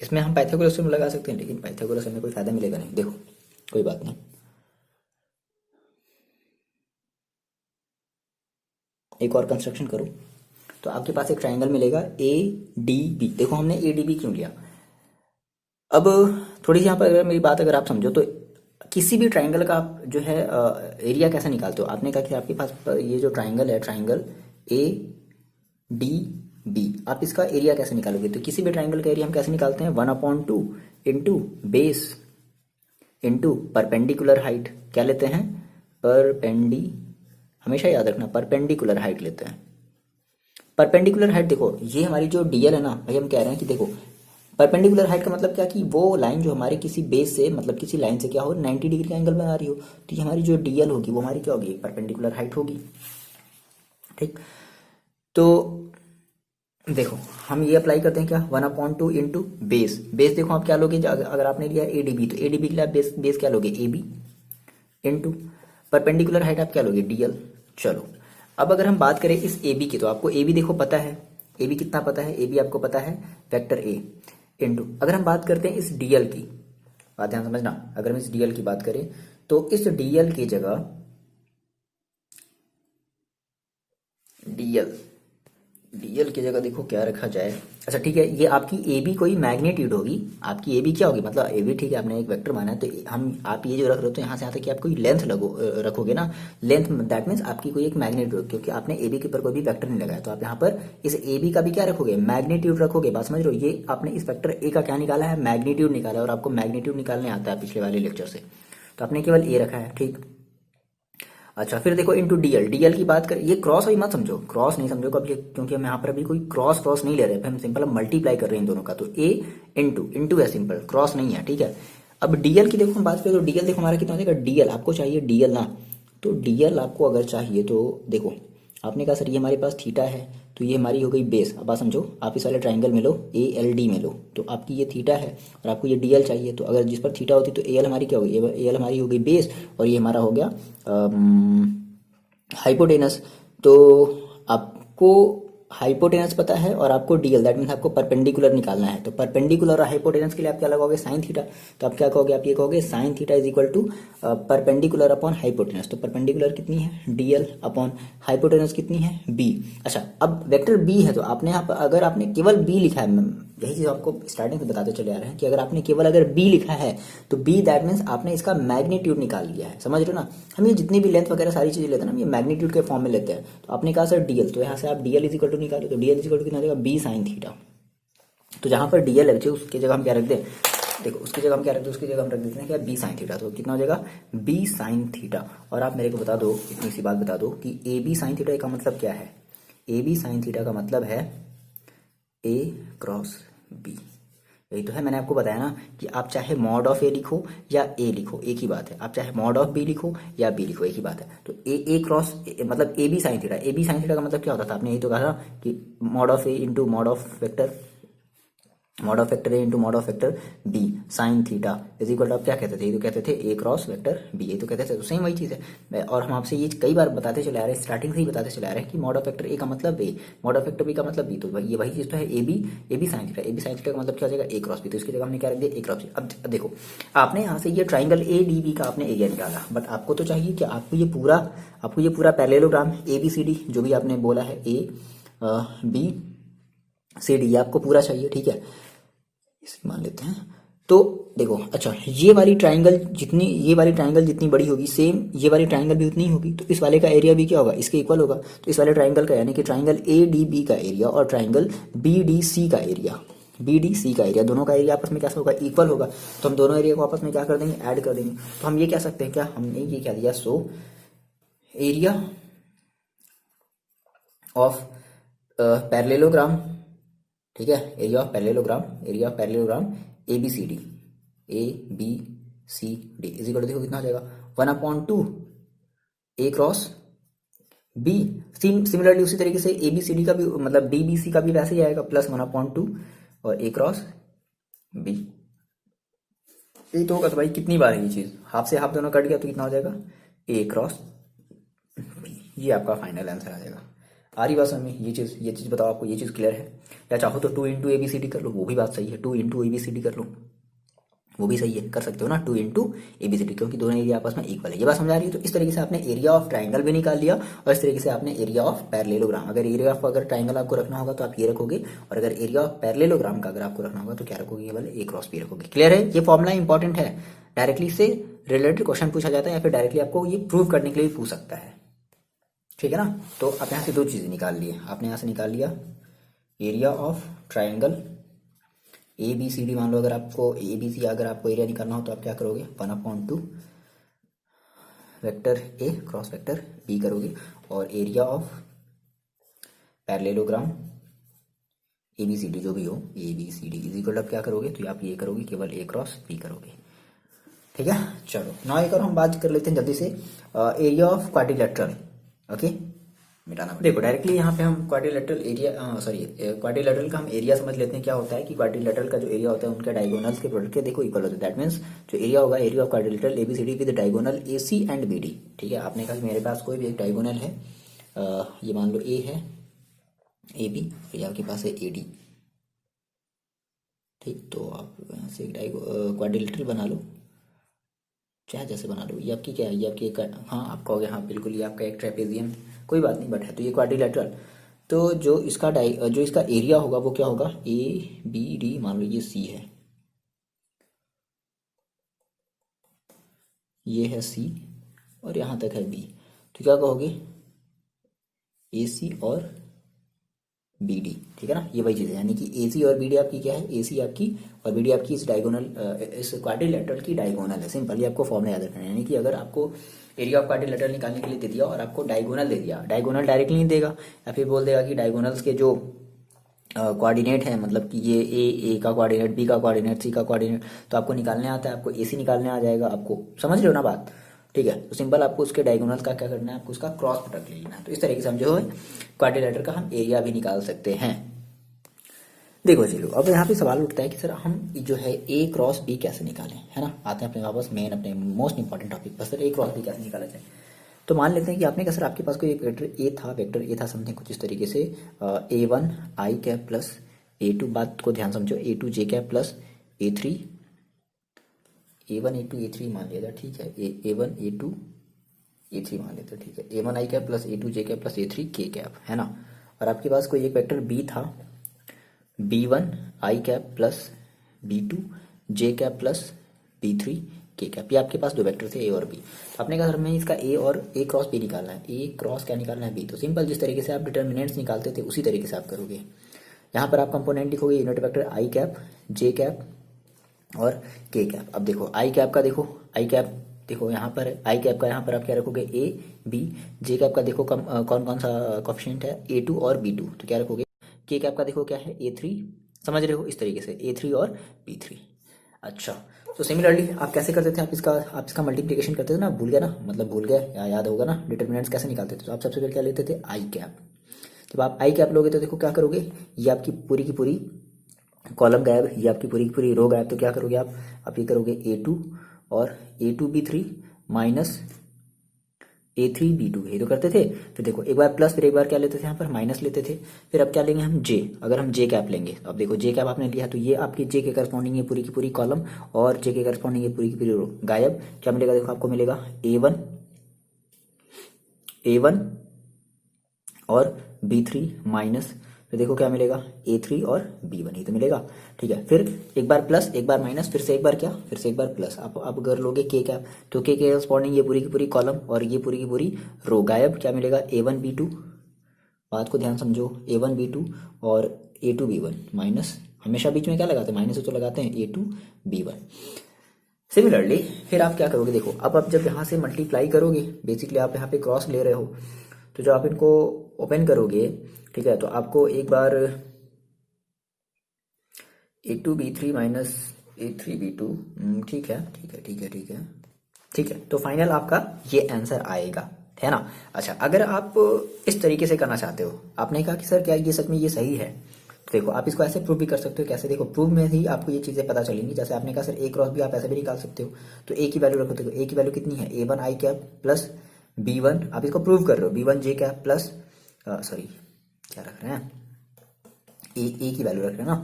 इसमें हम पाइथागोरस थ्योरम लगा सकते हैं, लेकिन पाइथागोरस हमें कोई फायदा मिलेगा नहीं। देखो कोई बात नहीं, एक और कंस्ट्रक्शन करो तो आपके पास एक ट्राइंगल मिलेगा ए डी बी। देखो हमने ए डी बी क्यों लिया, अब थोड़ी सी यहाँ पर अगर मेरी बात अगर आप समझो तो किसी भी ट्राइंगल का आप जो है एरिया कैसे निकालते हो। आपने कहा कि आपके पास ये जो ट्राइंगल है, ट्राइंगल ए डी बी, आप इसका एरिया कैसे निकालोगे, तो किसी भी ट्राइंगल का एरिया हम कैसे निकालते हैं, 1/2 into base into perpendicular height. क्या लेते हैं, हमेशा याद रखना परपेंडिकुलर हाइट लेते हैं। परपेंडिकुलर हाइट देखो ये हमारी जो डीएल है ना भाई, हम कह रहे हैं कि देखो परपेंडिकुलर हाइट का मतलब क्या कि वो लाइन जो हमारे किसी बेस से, मतलब किसी लाइन से क्या हो, 90 डिग्री का एंगल बना रही हो, तो ये हमारी जो डीएल होगी वो हमारी क्या होगी, परपेंडिकुलर हाइट होगी। ठीक, तो देखो हम ये अप्लाई करते हैं क्या, 1/2 इंटू बेस। बेस देखो आप क्या लोगे, अगर आपने लिया ए डी बी तो ए डी बी के लिए आप बेस क्या लोगे, A B, into perpendicular height आप क्या लोगे, डीएल। चलो अब अगर हम बात करें इस ए बी की, तो आपको ए बी देखो पता है, ए बी कितना पता है, ए बी आपको पता है वेक्टर ए, इंटू अगर हम बात करते हैं इस डीएल की, बात ध्यान समझना, अगर हम इस डीएल की बात करें तो इस डीएल की जगह डीएल की जगह देखो क्या रखा जाए। अच्छा ठीक है, ये आपकी ए बी कोई मैग्नीट्यूड होगी, आपकी ए बी क्या होगी, मतलब ए बी ठीक है आपने एक वेक्टर माना है, तो आप ये जो रख रहे हो तो यहाँ से यहाँ तक कि आप कोई लेंथ रखोगे ना, लेंथ दैट मीन्स आपकी कोई एक मैग्नीट्यूड, क्योंकि आपने ए बी के ऊपर कोई भी वेक्टर नहीं लगाया, तो आप यहाँ पर इस ए बी का भी क्या रखोगे, मैग्नीट्यूड रखोगे। बात समझ रहे हो, ये आपने इस वेक्टर ए का क्या निकाला है, मैग्नीट्यूड निकाला है, और आपको मैग्नीट्यूड निकालने आता है पिछले वाले लेक्चर से, तो आपने केवल ए रखा है। ठीक, अच्छा फिर देखो इंटू डीएल, डीएल की बात करें, ये क्रॉस अभी मत समझो, क्रॉस नहीं समझो कभी, क्योंकि हम यहाँ पर अभी कोई क्रॉस नहीं ले रहे हैं, हम सिंपल मल्टीप्लाई कर रहे हैं इन दोनों का, तो ए इंटू है, सिंपल क्रॉस नहीं है। ठीक है, अब डीएल की देखो हम बात करें तो डीएल देखो हमारा कितना हो जाएगा, डीएल आपको चाहिए डीएल ना, तो डीएल आपको अगर चाहिए तो देखो आपने कहा सर ये हमारे पास थीटा है, तो ये हमारी हो गई बेस। अब बात समझो, आप इस वाले ट्राइंगल में लो, ए एल डी में लो, तो आपकी ये थीटा है और आपको ये डीएल चाहिए, तो अगर जिस पर थीटा होती तो ए एल हमारी क्या होगी, ए एल हमारी हो गई बेस, और ये हमारा हो गया हाइपोटेनस। तो आपको हाइपोटेनस पता है और आपको डीएल, दैट मीन्स आपको परपेंडिकुलर निकालना है, तो परपेंडिकुलर और हाइपोटेनस के लिए आप क्या लगाओगे, साइन थीटा। तो आप क्या कहोगे, आप ये कहोगे sine theta is equal to perpendicular upon hypotenuse. तो परपेंडिकुलर कितनी है, डीएल अपॉन हाइपोटेनस कितनी है, बी। अच्छा अब वेक्टर बी है, तो आपने यहाँ पर अगर आपने केवल बी लिखा है, यही चीज़ आपको स्टार्टिंग से बताते चले आ रहे हैं कि अगर आपने केवल अगर बी लिखा है तो बी दैट मीन्स आपने इसका मैग्नीट्यूड निकाल लिया है, समझ रहे हो ना। हम ये जितनी भी लेंथ वगैरह सारी चीज़ें लेते हैं ना, ये मैग्नीट्यूड के फॉर्म में लेते हैं। तो आपने कहा सर डीएल, तो यहाँ से आप डीएल इज इक्वल टू निकालो, तो डीएल इज इक्वल टू कितना हो जाएगा, बी साइन थीटा। तो जहाँ पर डीएल है उसकी जगह हम क्या रख दें, देखो उसकी जगह हम क्या रख दें, उसकी जगह हम रख देते हैं क्या, बी साइन थीटा। तो कितना हो जाएगा, बी साइन थीटा। और आप मेरे को बता दो, इतनी सी बात बता दो कि ए बी साइन थीटा का मतलब क्या है। ए बी साइन थीटा का मतलब है ए क्रॉस बी। यही तो है, मैंने आपको बताया ना कि आप चाहे मॉड ऑफ ए लिखो या ए लिखो एक ही बात है, आप चाहे मॉड ऑफ बी लिखो या बी लिखो एक ही बात है। तो ए क्रॉस मतलब A B sine theta, A B sine theta का मतलब क्या होता था, आपने यही तो कहा था कि mod of A into mod of vector, mod of vector A into mod of vector B sine theta is equal to, आप क्या कहते थे, ये तो कहते थे ए क्रॉस वेक्टर बी, ये तो कहते थे। तो सेम वही चीज़ है। और हम आपसे ये कई बार बताते चले आ रहे हैं, स्टार्टिंग से ही बताते चले आ रहे हैं कि मॉड ऑफ वेक्टर ए का मतलब A, mod of vector B का मतलब बी। तो ये वही चीज़ तो है, A B sine theta, A B sine theta का मतलब क्या हो जाएगा, ए क्रॉस बी। तो इसकी जगह हमने क्या रख दिया, ए क्रॉस बी। अब देखो आपने यहाँ से ये ट्राइंगल ए डी बी का आपने एरिया निकाला, बट आपको तो चाहिए कि आपको ये पूरा parallelogram A B C D जो भी आपने बोला है, ए बी सी डी आपको पूरा चाहिए, ठीक है, इसे मान लेते हैं। तो देखो अच्छा, ये वाली ट्राइंगल जितनी बड़ी होगी, सेम ये वाली ट्राइंगल भी उतनी ही होगी। तो इस वाले का एरिया भी क्या होगा, इसके इक्वल होगा। तो इस वाले ट्राइंगल का यानी कि ट्राइंगल ए डी बी का एरिया और ट्राइंगल बी डी सी का एरिया, दोनों का एरिया आपस में कैसा होगा, इक्वल होगा। तो हम दोनों एरिया को आपस में क्या कर देंगे, ऐड कर देंगे। तो हम ये कह सकते हैं, क्या हमने ये क्या दिया, सो एरिया ऑफ पैरेललोग्राम, ठीक है, area of parallelogram A B C D is equal to, देखो कितना हो जाएगा, 1/2 ए क्रॉस बी। सिमिलरली उसी तरीके से ए बी सी डी का भी मतलब डी बी सी का भी वैसे ही आएगा, प्लस 1/2 और ए क्रॉस बी। ये तो होगा। तो भाई कितनी बार है ये चीज, हाफ से हाफ दोनों कट गया तो कितना हो जाएगा, ए क्रॉस बी। ये आपका फाइनल आंसर आ जाएगा। आ रही बात समझ में, ये चीज बताओ, आपको ये चीज क्लियर है। या चाहो तो 2 into A B C D कर लो, वो भी बात सही है, 2 into A B C D कर लो, वो भी सही है, कर सकते हो ना, 2 into A B C D, क्योंकि दोनों एरिया आपस में इक्वल है। ये बात समझ आ रही है। तो इस तरीके से आपने एरिया ऑफ ट्राइंगल भी निकाल लिया, और इस तरीके से आपने एरिया ऑफ पैरेललोग्राम, अगर ट्राइंगल आपको रखना होगा तो आप ये रखोगे, और अगर एरिया ऑफ पैरेललोग्राम का अगर आपको रखना होगा तो क्या रखोगे, केवल ए क्रॉस बी रखोगे। क्लियर है, ये फॉर्मुला इंपॉर्टेंट है, डायरेक्टली से रिलेटेड क्वेश्चन पूछा जाता है, या फिर डायरेक्टली आपको ये प्रूव करने के लिए भी पूछ सकता है, ठीक है ना। तो आप यहाँ से दो चीजें निकाल लिए, आपने यहाँ से निकाल लिया area of triangle A B C D. मान लो अगर आपको ए बी सी अगर आपको एरिया निकालना हो तो आप क्या करोगे, 1/2 vector A cross vector B करोगे, और area of parallelogram A B C D जो भी हो, A B C D is equal, आप क्या करोगे, तो आप ये करोगे, केवल ए क्रॉस बी करोगे, ठीक है। चलो ना एक और हम बात कर लेते हैं जल्दी से, एरिया ऑफ क्वाड्रिलेटरल, ओके, मिटाना। देखो डायरेक्टली यहाँ पे हम क्वाड्रिलेटरल का हम एरिया समझ लेते हैं। क्या होता है कि क्वाड्रिलेटरल का जो एरिया होता है उनके डायगोनल्स के प्रोडक्ट के देखो इक्वल होता है। दैट मीन्स जो एरिया होगा, area of quadrilateral ABCD with diagonal AC and BD, ठीक है। आपने कहा कि मेरे पास कोई भी एक डायगोनल है, ये मान लो ए है, ए बी, ये आपके पास है ए डी, ठीक। तो आप यहाँ से क्वाड्रिलेटरल बना लो, चाहे जैसे बना लो। ये आपकी क्या है, ये आपकी एक, हाँ आप कहोगे हाँ बिल्कुल ये आपका एक ट्रेपेजियम, कोई बात नहीं, बट है तो ये क्वाड्रिलेटरल। तो जो इसका एरिया होगा वो क्या होगा, ए बी डी, मान लो ये सी है, ये है सी, और यहाँ तक है बी। तो क्या कहोगे, ए सी और बी डी, ठीक है ना। ये वही चीज़ है, यानी कि ए सी और बी डी आपकी क्या है, ए सी आपकी और बी डी आपकी इस क्वाड्रिलेटरल की डायगोनल है। सिंपल, ये आपको फॉर्मूला याद रखना है। यानी कि अगर आपको एरिया ऑफ क्वाड्रिलेटरल निकालने के लिए दे दिया और आपको डायगोनल दे दिया, डायगोनल डायरेक्टली नहीं देगा, या फिर बोल देगा कि डायगोनल्स के जो कोऑर्डिनेट है, मतलब कि ये ए का कोऑर्डिनेट, बी का कोऑर्डिनेट, सी का कोऑर्डिनेट, तो आपको निकालने आता है, आपको ए सी निकालने आ जाएगा, आपको समझ रहे हो ना बात, ठीक है। तो सिंपल आपको उसके डायगोनल का क्या करना है, आपको उसका क्रॉस प्रोडक्ट ले लेना है। तो इस तरीके से हम जो है क्वाड्रिलेटरल का हम एरिया भी निकाल सकते हैं। देखो चलो, अब यहाँ पे सवाल उठता है कि सर हम जो है ए क्रॉस बी कैसे निकालें, है ना। आते हैं अपने वापस मेन अपने मोस्ट इंपॉर्टेंट टॉपिक पर, सर ए क्रॉस बी कैसे निकाला जाए। तो मान लेते हैं कि आपने कहा सर आपके पास कोई एक वेक्टर ए था समथिंग कुछ इस तरीके से, A1 आई कैप प्लस A2, बात को ध्यान समझो, A2 जे cap plus A3, A1 A2 A3 मान लिया था, ठीक है, A1 A2 A3 मान लेते, ठीक है, A1 आई कैप प्लस A2 जे कैप प्लस A3 के कैप, है ना। और आपके पास कोई एक वेक्टर बी था, B1 आई कैप प्लस B2 जे कैप प्लस B3 के कैप। ये आपके पास दो वेक्टर थे ए और बी। तो आपने कहा सर हमें इसका ए और ए क्रॉस बी निकालना है, ए क्रॉस क्या निकालना है बी। तो सिंपल जिस तरीके से आप डिटर्मिनेंट्स निकालते थे उसी तरीके से आप करोगे। यहाँ पर आप कंपोनेंट लिखोगे यूनिट वेक्टर आई कैप जे कैप और के कैप। अब देखो आई कैप का देखो, आई कैप देखो यहाँ पर आई कैप का यहाँ पर आप क्या रखोगे ए बी। जे कैप का देखो कौन कौन सा कॉफिशिएंट है A2 और B2, तो क्या रखोगे। के कैप का देखो क्या है A3, समझ रहे हो इस तरीके से A3 और B3। अच्छा, तो सिमिलरली आप कैसे करते थे, आप इसका मल्टीप्लिकेशन करते थे ना, भूल गया ना, मतलब भूल गया या याद होगा ना, डिटर्मिनेंट्स कैसे निकालते थे। तो आप सबसे पहले क्या लेते थे आई कैप। जब आप आई कैप लोगे तो देखो क्या करोगे, ये आपकी पूरी की पूरी कॉलम गायब, ये आपकी पूरी की पूरी रो गायब। तो क्या करोगे आप ये करोगे A2 और A2 B3 minus A3 B2, ये तो करते थे। फिर देखो एक बार प्लस, फिर एक बार क्या लेते थे यहाँ पर माइनस लेते थे। फिर अब क्या लेंगे हम जे, अगर हम जे कैप लेंगे तो अब देखो जे कैप आपने लिया तो ये आपकी जे के करस्पॉन्डिंग है पूरी की पूरी कॉलम और जे के करस्पॉन्डिंग है पूरी की पूरी रो गायब। क्या मिलेगा देखो, आपको मिलेगा A1 और B3 माइनस, तो देखो क्या मिलेगा A3 और B1, ये तो मिलेगा। ठीक है, फिर एक बार प्लस एक बार माइनस, फिर से एक बार क्या, फिर से एक बार प्लस। आप अगर लोगे के कैप तो के करस्पॉन्डिंग ये पूरी की पूरी कॉलम और ये पूरी की पूरी रो गायब। क्या मिलेगा A1 B2, बात को ध्यान समझो, A1 B2 और A2 B1 माइनस, हमेशा बीच में क्या लगाते हैं माइनस तो लगाते हैं A2 B1। सिमिलरली फिर आप क्या करोगे देखो, अब आप जब यहाँ से मल्टीप्लाई करोगे, बेसिकली आप यहाँ पे क्रॉस ले रहे हो, तो जब आप इनको ओपन करोगे, ठीक है, तो आपको एक बार A2 B3 minus A3 B2, ठीक है ठीक है ठीक है ठीक है ठीक है, तो फाइनल आपका ये आंसर आएगा, है ना। अच्छा, अगर आप इस तरीके से करना चाहते हो, आपने कहा कि सर क्या ये सच में ये सही है, तो देखो आप इसको ऐसे प्रूव भी कर सकते हो। कैसे, देखो प्रूव में ही आपको ये चीज़ें पता चलेंगी। जैसे आपने कहा सर ए क्रॉस भी आप ऐसे भी निकाल सकते हो, तो ए की वैल्यू रखो। देखो ए की वैल्यू कितनी है, A1 आई कैप प्लस B1, आप इसको प्रूव कर रहे हो, B1 जे कैप प्लस, सॉरी क्या रख रहे हैं, ए की वैल्यू रख रहे हैं ना।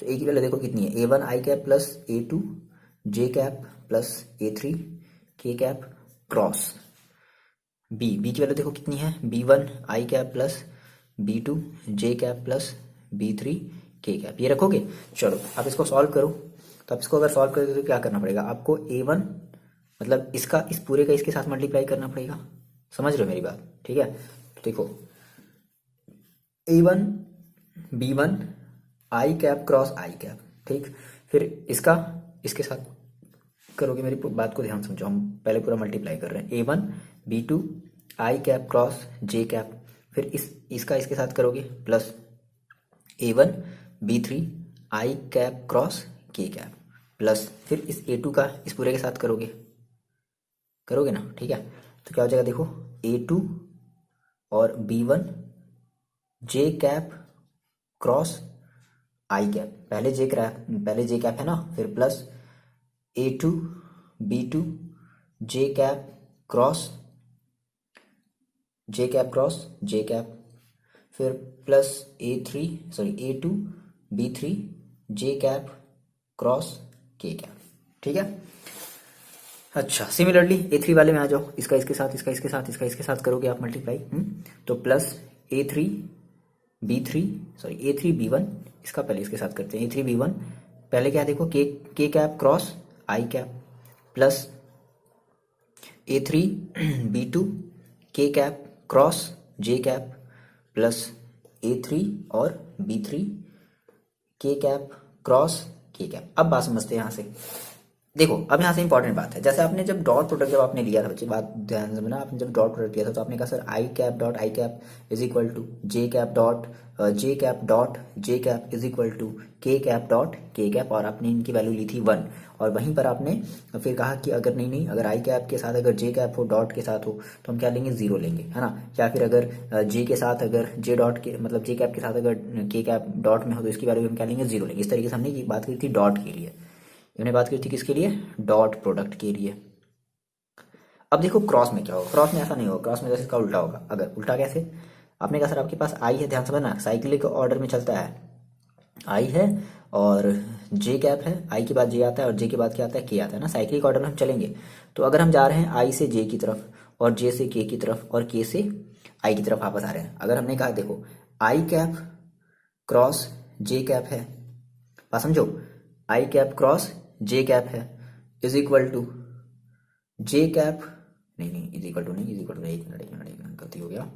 तो ए की वैल्यू देखो कितनी है, A1 आई कैप प्लस A2 जे कैप प्लस A3 के कैप क्रॉस बी की वैल्यू देखो कितनी है, B1 आई कैप प्लस B2 जे कैप प्लस B3 के कैप, ये रखोगे। चलो आप इसको सॉल्व करो। तो आप इसको अगर सॉल्व करोगे तो क्या करना पड़ेगा आपको, A1 मतलब इसका इस पूरे का इसके साथ मल्टीप्लाई करना पड़ेगा, समझ रहे हो मेरी बात, ठीक है। तो देखो A1 B1 आई कैप क्रॉस आई कैप, ठीक, फिर इसका इसके साथ करोगे, मेरी बात को ध्यान समझो, हम पहले पूरा मल्टीप्लाई कर रहे हैं। A1 B2 आई कैप क्रॉस जे कैप, फिर इसका इसके साथ करोगे प्लस A1 B3 आई कैप क्रॉस के कैप प्लस, फिर इस A2 का इस पूरे के साथ करोगे ना, ठीक है। तो क्या हो जाएगा देखो, A2 और B1 जे कैप क्रॉस आई कैप, पहले जे कैप है ना, फिर प्लस A2 B2 जे कैप क्रॉस जे कैप, फिर प्लस A2 B3 जे कैप क्रॉस के कैप, ठीक है। अच्छा, सिमिलरली A3 वाले में आ जाओ, इसका इसके साथ इसका इसके साथ इसका इसके साथ करोगे आप मल्टीप्लाई, तो प्लस A3 B1, इसका पहले इसके साथ करते हैं, A3 B1 पहले क्या देखो के कैप क्रॉस आई कैप प्लस A3 B2 के cap cross J cap plus A3 और B3 के कैप क्रॉस के कैप। अब बात समझते हैं यहाँ से, देखो अब यहाँ से इंपॉर्टेंट बात है, जैसे आपने जब डॉट प्रोडक्ट जब आपने लिया था बच्चे, बात ध्यान से समझना, आपने जब डॉट प्रोडक्ट लिया था तो आपने कहा sir I cap dot I cap is equal to J cap dot J cap is equal to K cap dot K cap, और आपने इनकी वैल्यू ली थी 1, और वहीं पर आपने फिर कहा कि अगर नहीं अगर आई कैप के साथ अगर जे कैप हो डॉट के साथ हो तो हम क्या लेंगे 0 लेंगे, है ना। या फिर अगर जे के साथ अगर जे डॉट के मतलब जे कैप के साथ अगर के कैप डॉट में हो तो इसकी वैल्यू हम क्या लेंगे 0 लेंगे। इस तरीके से हमने बात की थी डॉट के लिए, हमने बात की थी किसके लिए, डॉट प्रोडक्ट के लिए। अब देखो क्रॉस में क्या होगा, क्रॉस में ऐसा नहीं होगा, क्रॉस में जैसे इसका उल्टा होगा। अगर उल्टा कैसे, आपने कहा सर आपके पास आई है, ध्यान समझना साइक्लिक ऑर्डर में चलता है, आई है और जे कैप है, आई के बाद जे आता है और जे के बाद क्या आता है के आता है ना, साइक्लिक ऑर्डर में हम चलेंगे। तो अगर हम जा रहे हैं आई से जे की तरफ और जे से के की तरफ और के से आई की तरफ वापस आ रहे हैं, अगर हमने कहा देखो I cap cross J cap है, बात समझो, I cap cross J cap है is equal to J cap, नहीं इज इक्वल टू नहीं, इज इक्वल टू, एक मिनट गलती हो गया,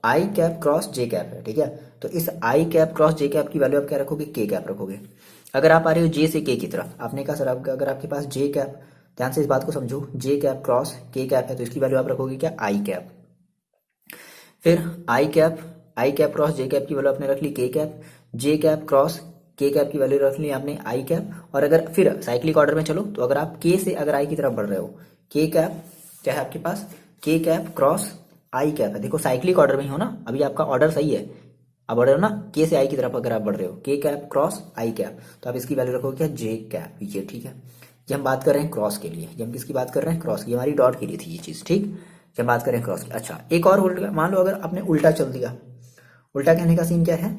I cap cross J cap है, ठीक है। तो इस I cap cross J cap की वैल्यू आप क्या रखोगे, के कैप रखोगे। अगर आप आ रहे हो जे से के की तरफ, आपने कहा सर आपका अगर आपके पास जे कैप, ध्यान से इस बात को समझो, जे कैप क्रॉस के कैप है तो इसकी वैल्यू आप रखोगे क्या, आई कैप। फिर आई कैप क्रॉस जे कैप की वैल्यू आपने रख ली के कैप, जे कैप क्रॉस के कैप की वैल्यू रख ली आपने आई कैप। और अगर फिर साइक्लिक ऑर्डर में चलो तो अगर आप के से अगर आई की तरफ बढ़ रहे हो, के कैप क्या है आपके पास, के कैप क्रॉस आई कैप है, देखो साइक्लिक ऑर्डर में ही हो ना, अभी आपका ऑर्डर सही है, आप बढ़ रहे हो ना के से आई की तरफ, अगर आप बढ़ रहे हो के कैप क्रॉस आई कैप तो आप इसकी वैल्यू रखोगे क्या, जे कैप, ये ठीक है। ये हम बात कर रहे हैं क्रॉस के लिए, ये हम किसकी बात कर रहे हैं, क्रॉस की, हमारी डॉट के लिए थी ये चीज, ठीक। ये हम बात करें क्रॉस की। अच्छा एक और उल्टा, मान लो अगर आपने उल्टा चल दिया, उल्टा कहने का सीन क्या है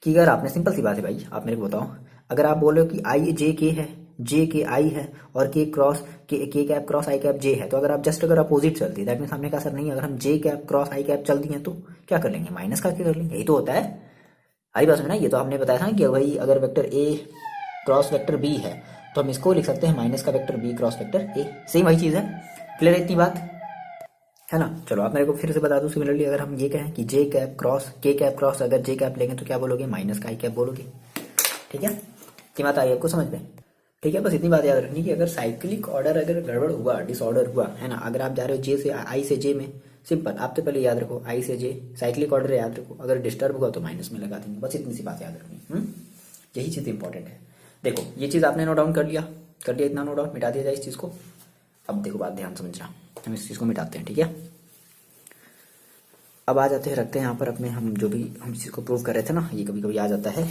कि अगर आपने, सिंपल सी बात है भाई, आप मेरे को बताओ, अगर आप बोल रहे हो कि आई जे के है, जे के आई है और के क्रॉस के कैप क्रॉस आई कैप जे है, तो अगर आप जस्ट अगर अपोजिट चलती है दैट मीन हमने कहा सर नहीं, अगर हम जे कैप क्रॉस आई कैप चल दी है तो क्या कर लेंगे, माइनस का क्या कर लेंगे, यही तो होता है। आई बात में ना, ये तो आपने बताया था कि भाई अगर vector A cross vector B है तो हम इसको लिख सकते हैं माइनस का vector B cross vector A, same वही चीज है। क्लियर है इतनी बात, है ना। चलो आप मेरे को फिर से बता दो, सिमिलरली अगर हम ये कहें कि जे कैप क्रॉस के कैप क्रॉस अगर जे कैप लेंगे तो क्या बोलोगे, माइनस का आई कैप बोलोगे, ठीक है। इतनी बात आई आपको समझ में, ठीक है। बस इतनी बात याद रखनी कि अगर साइक्लिक ऑर्डर अगर गड़बड़ हुआ, डिसऑर्डर हुआ, है ना, अगर आप जा रहे हो जे से आई से जे में, सिंपल आप तो पहले याद रखो आई से जे, साइक्लिक ऑर्डर याद रखो, अगर डिस्टर्ब हुआ तो माइनस में लगा देंगे, बस इतनी सी बात याद रखनी, यही चीज इंपॉर्टेंट है। देखो ये चीज आपने नोट डाउन कर लिया, इतना नोट डाउन, मिटा दिया जाए इस चीज को। अब देखो बात ध्यान समझना, हम इस चीज को मिटाते हैं, ठीक है। अब आ जाते हैं, रखते हैं यहाँ पर अपने, हम जो भी हम इस चीज को प्रूव कर रहे थे ना, ये कभी कभी आ जाता है।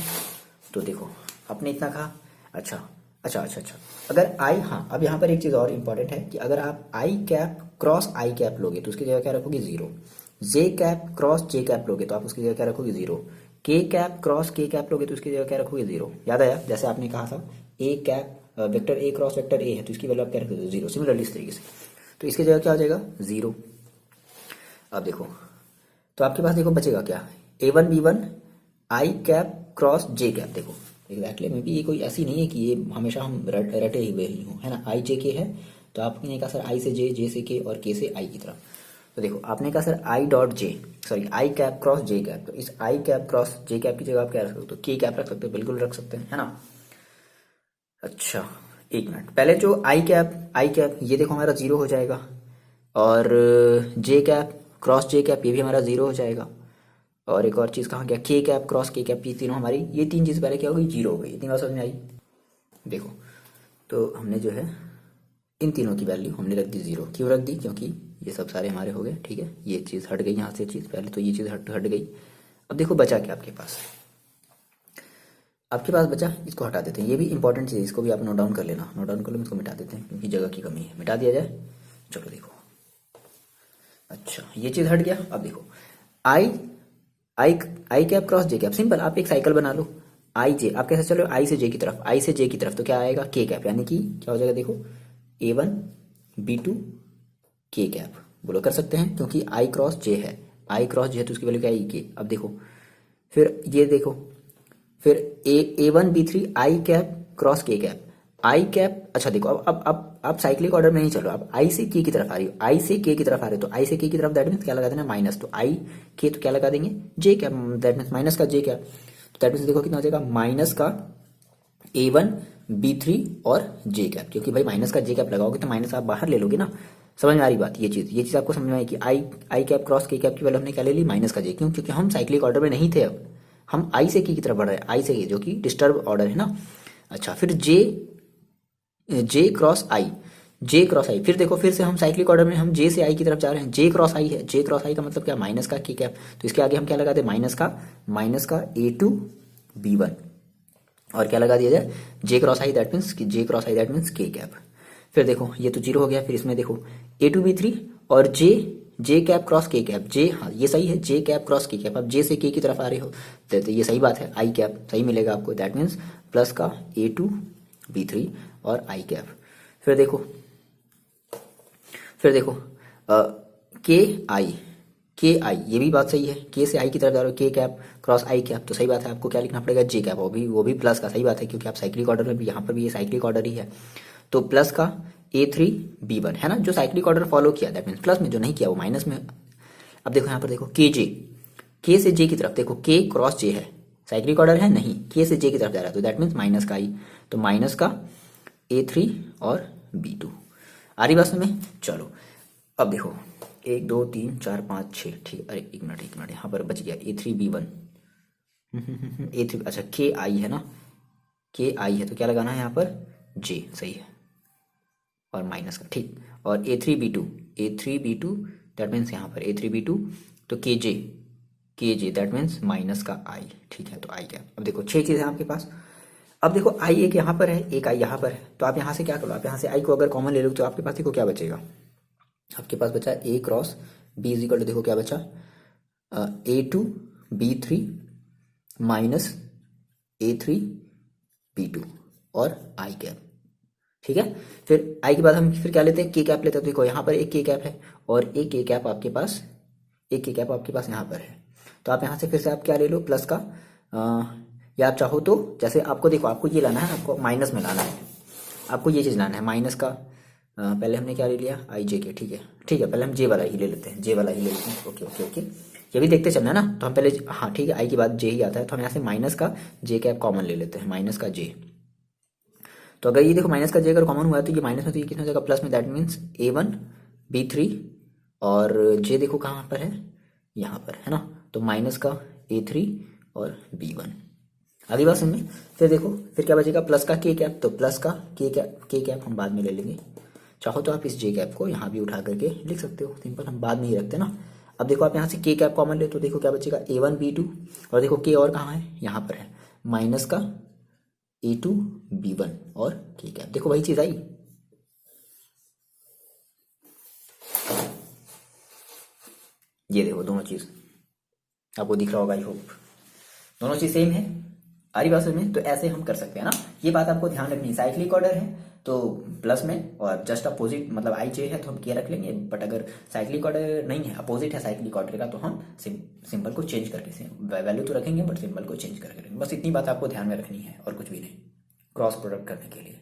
तो देखो आपने इतना कहा, अच्छा अच्छा अच्छा अच्छा, अगर आई, हाँ अब यहाँ पर एक चीज और इंपॉर्टेंट है कि अगर आप आई कैप क्रॉस आई कैप लोगे तो उसकी जगह क्या रखोगे, जीरो। जे कैप क्रॉस जे कैप लोगे तो आप उसकी जगह क्या रखोगे, जीरो। के कैप क्रॉस के कैप लोगे तो उसकी जगह क्या रखोगे, जीरो। याद आया, जैसे आपने कहा था A cap vector A cross vector A है तो इसकी वैल्यू आप क्या रखोगे, जीरो। सिमिलरली इस तरीके से तो इसकी जगह क्या हो जाएगा, जीरो। अब देखो तो आपके पास देखो बचेगा क्या, ए वन बी वन आई कैप क्रॉस जे कैप। देखो एग्जैक्टली में भी ये कोई ऐसी नहीं है कि ये हमेशा हम रटे हुए ही हों, है ना। आई जे के है तो आपने कहा सर आई से जे से के और के से आई की तरफ। तो देखो आपने कहा sir I dot J, sorry I cap cross J cap, तो इस I cap cross J cap की जगह आप क्या रख सकते हो, के कैप रख सकते हो, बिल्कुल रख सकते हैं, है ना। अच्छा एक मिनट, पहले जो आई कैप ये देखो हमारा जीरो हो जाएगा, और जे कैप क्रॉस जे कैप ये भी हमारा जीरो हो जाएगा, और एक और चीज कहाँ गया, के कैप क्रॉस के कैप, ये तीनों हमारी, ये तीन चीज पहले क्या हो गई, जीरो हो गई। इतनी बात समझ में आई। देखो तो हमने जो है इन तीनों की वैल्यू हमने रख दी जीरो, क्यों रख दी, क्योंकि ये सब सारे हमारे हो गए, ठीक है। ये चीज हट गई यहाँ से, चीज पहले तो ये चीज हट गई। अब देखो बचा क्या आपके पास, बचा, इसको हटा देते हैं, ये भी इंपॉर्टेंट चीज है, इसको भी आप नोट डाउन कर लेना, नोट डाउन कर लो, इसको मिटा देते हैं क्योंकि जगह की कमी है, मिटा दिया जाए। चलो देखो, अच्छा ये चीज हट गया। अब देखो आई आई आई cap cross J cap, simple आप एक साइकिल बना लो, आई जे, आप कैसे चलो आई से जे की तरफ, आई से जे की तरफ तो क्या आएगा, के कैप, यानी कि क्या हो जाएगा, देखो ए one B to K cap, बोलो कर सकते हैं क्योंकि आई क्रॉस जे है, आई क्रॉस जे है तो उसकी वैल्यू क्या आएगी, के। अब देखो फिर ये देखो, फिर ए वन बी थ्री आई कैप क्रॉस के कैप, आई कैप। अच्छा देखो अब आप साइक्लिक ऑर्डर में नहीं चलो, अब आई से के की तरफ आ रही हो, आई से के की तरफ आ रहे हो तो आई से के की तरफ दैट मीन्स क्या लगा देना, माइनस, तो आई के तो क्या लगा देंगे, जे कैप, दैट मीन्स माइनस का जे कैप, तो दैट मीन्स देखो कितना हो जाएगा, माइनस का ए वन बी थ्री और जे कैप, क्योंकि भाई माइनस का जे कैप लगाओगे तो माइनस आप बाहर ले लोगे ना। समझ में आ रही बात, ये चीज आपको समझ में आई कि आई कैप क्रॉस के कैप की वैल्यू हमने क्या ले ली, माइनस का जे, क्यों, क्योंकि हम साइक्लिक ऑर्डर में नहीं थे, अब हम आई से की तरफ बढ़ रहे हैं, आई से के जो कि डिस्टर्ब ऑर्डर है ना। अच्छा फिर जे क्रॉस आई, फिर देखो फिर से हम साइक्लिक ऑर्डर में हम जे से आई की तरफ जा रहे हैं, जे क्रॉस आई है, जे क्रॉस आई का मतलब क्या, माइनस का के कैप, तो इसके आगे हम क्या लगा दे, माइनस का ए टू बी वन, और क्या लगा दिया जाए, जे क्रॉस आई दैट मीन्स के कैप। फिर देखो ये तो जीरो हो गया, फिर इसमें देखो ए टू बी थ्री और जे कैप क्रॉस के कैप, जे, हाँ ये सही है, जे कैप क्रॉस के कैप, अब जे से के की तरफ आ रहे हो तो ये सही बात है, आई कैप सही मिलेगा आपको, दैट मीन्स प्लस का ए टू बी थ्री और आई कैप। फिर देखो के आई, के आई, ये भी बात सही है, के से आई की तरफ जा रहे हो, के कैप क्रॉस आई कैप, तो सही बात है, आपको क्या लिखना पड़ेगा, जे कैप, वो भी प्लस का, सही बात है, क्योंकि आप साइक्लिक ऑर्डर में भी, यहाँ पर भी ये साइक्लिक ऑर्डर ही है, तो प्लस का A3B1 है ना, जो साइक्लिक ऑर्डर फॉलो किया दैट मीन्स प्लस में, जो नहीं किया वो माइनस में। अब देखो यहाँ पर देखो के जे, के से जे की तरफ देखो, के क्रॉस जे है, साइक्लिक ऑर्डर है नहीं, के से जे की तरफ जा रहा है, तो दैट मीन्स माइनस का आई, तो माइनस का A3 और B2। आ रही बात समझ में? चलो अब देखो 1 2 3 4 5 6, ठीक, अरे एक मिनट यहाँ पर बच गया A3B1 A3, अच्छा के आई है ना, के आई है तो क्या लगाना है यहाँ पर, जे, सही है, और माइनस का, ठीक, और A3B2 दैट मीन्स यहाँ पर A3B2, तो के जे दैट मीन्स माइनस का आई, ठीक है, तो आई क्या, अब देखो 6 चीज़ें हैं आपके पास। अब देखो आई एक यहाँ पर है, एक आई यहाँ पर है, तो आप यहाँ से क्या करो, आप यहाँ से आई को अगर कॉमन ले लो तो आपके पास देखो क्या बचेगा, आपके पास बचा A cross B is equal to, देखो क्या बचा, A2B3 माइनस A3B2 और आई कैप, ठीक है। फिर आई के बाद हम फिर क्या लेते हैं, के कैप लेते हैं, तो देखो यहाँ पर एक के कैप है और एक के कैप आपके पास, एक के कैप आपके पास यहाँ पर है, तो आप यहाँ से फिर से आप क्या ले लो, प्लस का, या आप चाहो तो जैसे आपको देखो, आपको ये लाना है, आपको माइनस में लाना है, आपको ये चीज़ लाना है माइनस का, पहले हमने क्या ले लिया, आई जे के, ठीक है, पहले हम जे वाला ही ले लेते हैं, ओके ओके ओके, ये भी देखते चलना है ना, तो हम पहले, हाँ ठीक है, आई के बाद जे ही आता है, तो हम यहाँ से माइनस का जे कैप कॉमन ले लेते हैं, माइनस का जे, तो अगर ये देखो माइनस का जे अगर कॉमन हुआ है तो ये माइनस में, तो ये कितना हो जाएगा, प्लस में, दैट मीन्स A1B3, और जे देखो कहाँ पर है, यहाँ पर है ना, तो माइनस का A3 और B1। अगली बात समझ में? फिर देखो फिर क्या बचेगा, प्लस का के कैप, तो प्लस का के कैप हम बाद में ले लेंगे, चाहो तो आप इस जे कैप को यहाँ भी उठा करके लिख सकते हो, सिंपल, हम बाद में ही रखते हैं ना। अब देखो आप यहाँ से के कैप कॉमन ले, तो देखो क्या बचेगा, A1B2, और देखो के और कहाँ है, यहाँ पर है, माइनस का A2B1 और के कैप, देखो वही चीज आई, ये देखो दोनों चीज आपको दिख रहा होगा, आई होप दोनों चीज सेम है, आ रही बात समझ में? तो ऐसे हम कर सकते हैं ना, ये बात आपको ध्यान रखनी है, साइक्लिक ऑर्डर है तो प्लस में, और जस्ट अपोजिट मतलब आई जे है तो हम के रख लेंगे, बट अगर साइक्लिक ऑर्डर नहीं है, अपोजिट है साइक्लिक ऑर्डर का, तो हम सिंबल को चेंज करके, वैल्यू तो रखेंगे बट सिंबल को चेंज करके रखेंगे, बस इतनी बात आपको ध्यान में रखनी है और कुछ भी नहीं, क्रॉस प्रोडक्ट करने के लिए।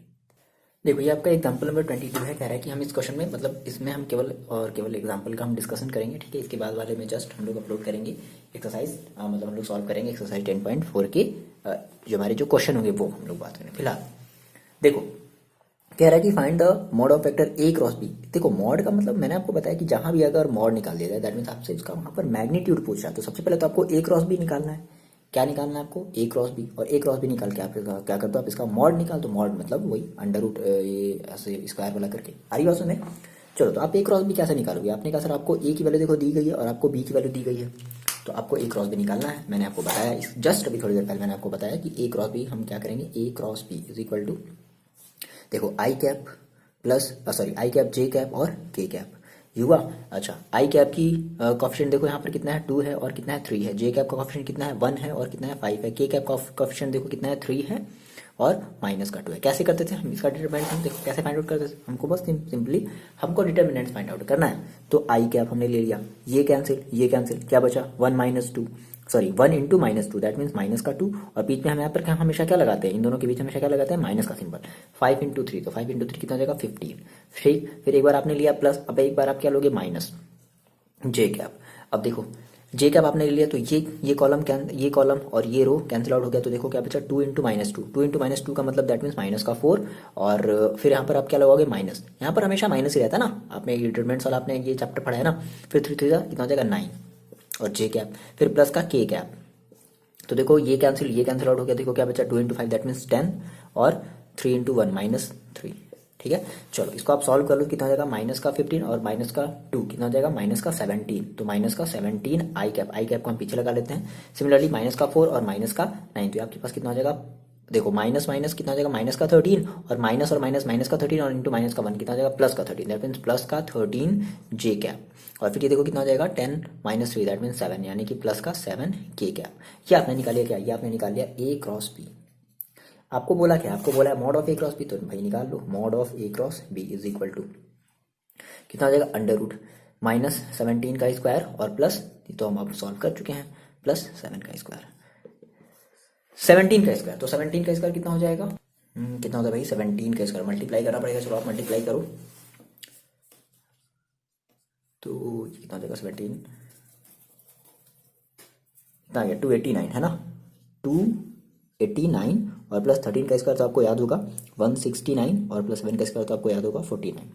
देखो ये आपका एग्जाम्पल नंबर 22 है, कह रहा है कि हम इस क्वेश्चन में, मतलब इसमें हम केवल और केवल एग्जाम्पल का हम डिस्कशन करेंगे, ठीक है, इसके बाद वाले में जस्ट हम लोग अपलोड करेंगे एक्सरसाइज, मतलब हम लोग सॉल्व करेंगे एक्सरसाइज 10.4 के, जो हमारे जो क्वेश्चन होंगे वो हम लोग बात करेंगे। फिलहाल देखो कह रहा है कि find the mod of vector A cross B। देखो मॉड का मतलब मैंने आपको बताया कि जहां भी अगर मॉड निकाल दिया जाए दैट मीन्स आपसे इसका वहां पर मैग्नीट्यूड पूछ रहा है, तो सबसे पहले तो आपको A क्रॉस B निकालना है, क्या निकालना है आपको, A क्रॉस B, और A क्रॉस B निकाल के आप क्या करते हो, आप इसका मॉड निकाल, तो मॉड मतलब वही अंडर रूट, ये ऐसे स्क्वायर वाला करके, आ रही बात सुने। चलो तो आप A क्रॉस B कैसे निकालोगे, आपने कहा सर आपको A की वैल्यू देखो दी गई है और आपको B की वैल्यू दी गई है, तो आपको A क्रॉस B निकालना है, मैंने आपको बताया जस्ट अभी थोड़ी देर पहले मैंने आपको बताया कि A क्रॉस B हम क्या करेंगे, A cross B is equal to, देखो I cap plus, sorry I cap J cap और के कैप, युवा, अच्छा आई कैप की कॉफिशिएंट देखो यहाँ पर कितना है 2 है और कितना है 3 है, जे कैप का कॉफिशिएंट कितना है 1 है और कितना है 5 है, के कैप का कॉफिशिएंट देखो कितना है 3 है और माइनस का 2 है। कैसे करते थे हम इसका डिटरमिनेंट, हम देखो कैसे फाइंड आउट करते थे, हमको बस सिंपली हमको डिटरमिनेंट फाइंड आउट करना है, तो आई कैप हमने ले लिया, ये कैंसिल, क्या बचा 1 minus 2, sorry 1 into minus 2 that means minus का 2, और बीच में हम यहाँ पर हमेशा क्या लगाते हैं, इन दोनों के बीच हमेशा क्या लगाते हैं, माइनस का सिंबल, 5 इंटू 3, तो 5 इंटू 3 कितना हो जाएगा 15, ठीक, फिर एक बार आपने लिया प्लस, अब एक बार आप क्या लोगे माइनस जे कैप, अब देखो जे कैप आपने ले लिया, तो ये कॉलम और ये रो कैंसिल आउट हो गया, तो देखो क्या बचा 2 इंटू माइनस टू का मतलब दैट मीन्स माइनस का 4, और फिर यहाँ पर आप क्या लगाओगे माइनस, यहाँ पर हमेशा माइनस ही रहता है ना, आपने डिटरमिनेंट्स वाला आपने ये चैप्टर पढ़ा है ना, फिर 3 3 कितना हो जाएगा 9 और जे कैप, फिर प्लस का के कैप, तो देखो ये कैंसिल आउट हो गया, देखो क्या बचा 2 इंटू 5 दैट मीन्स 10 और 3 इंटू 1 माइनस 3, ठीक है। चलो इसको आप सॉल्व कर लो, कितना हो जाएगा माइनस का 15 और माइनस का 2 कितना हो जाएगा माइनस का 17, तो माइनस का 17 आई कैप को हम पीछे लगा लेते हैं, सिमिलरली माइनस का 4 और माइनस का 9, तो आपके पास कितना हो जाएगा, देखो माइनस कितना हो जाएगा माइनस का 13 और माइनस का 13 और इंटू माइनस का 1 कितना हो जाएगा प्लस का 13 दैट मीन्स प्लस का 13 जे कैप, और फिर ये देखो कितना हो जाएगा 10 माइनस 3 दैट मीन्स 7, यानी कि प्लस का 7 के कैप। ये आपने निकाल लिया क्या, ये आपने निकाल लिया ए क्रॉस बी। आपको बोला क्या, आपको बोला mod of A cross B, तो भाई निकाल लो mod of A cross B is equal to कितना हो जाएगा अंडर रूट -17 का स्क्वायर और प्लस, तो हम अब सॉल्व कर चुके हैं, +7 का स्क्वायर, 17 का स्क्वायर। तो 17 का स्क्वायर कितना हो जाएगा, कितना होता है भाई, 17 का स्क्वायर मल्टीप्लाई करना पड़ेगा। चलो आप मल्टीप्लाई करो, तो कितना हो जाएगा 17, कितना आ गया 289 है ना, 289 और +13 का स्क्वायर तो आपको याद होगा 169 और +7 का स्क्वायर तो आपको याद होगा 49।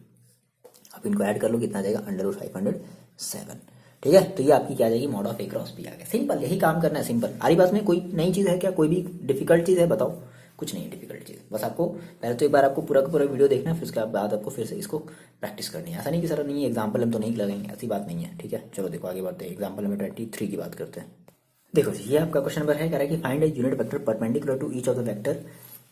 आप इनको ऐड कर लो, कितना आ जाएगा √507। ठीक है, तो ये आपकी क्या आ जाएगी, mod of A cross B आ गया। सिंपल, यही काम करना है, सिंपल। आ रही बात में कोई नई चीज़ है क्या, कोई भी डिफिकल्ट चीज़ है बताओ, कुछ नहीं है डिफिकल्ट चीज़। बस आपको पहले तो एक बार आपको पूरा का पूरा वीडियो देखना है, फिर उसके बाद आपको फिर से इसको प्रैक्टिस करनी है। ऐसा नहीं कि सर नहीं एग्जाम्पल हम तो नहीं लगाएंगे, ऐसी बात नहीं है। ठीक है, चलो देखो आगे बढ़ते हैं, एग्जाम्पल नंबर 23 की बात करते हैं। देखो ये आपका क्वेश्चन नंबर है, कह रहा है कि find a unit vector perpendicular to each of the vector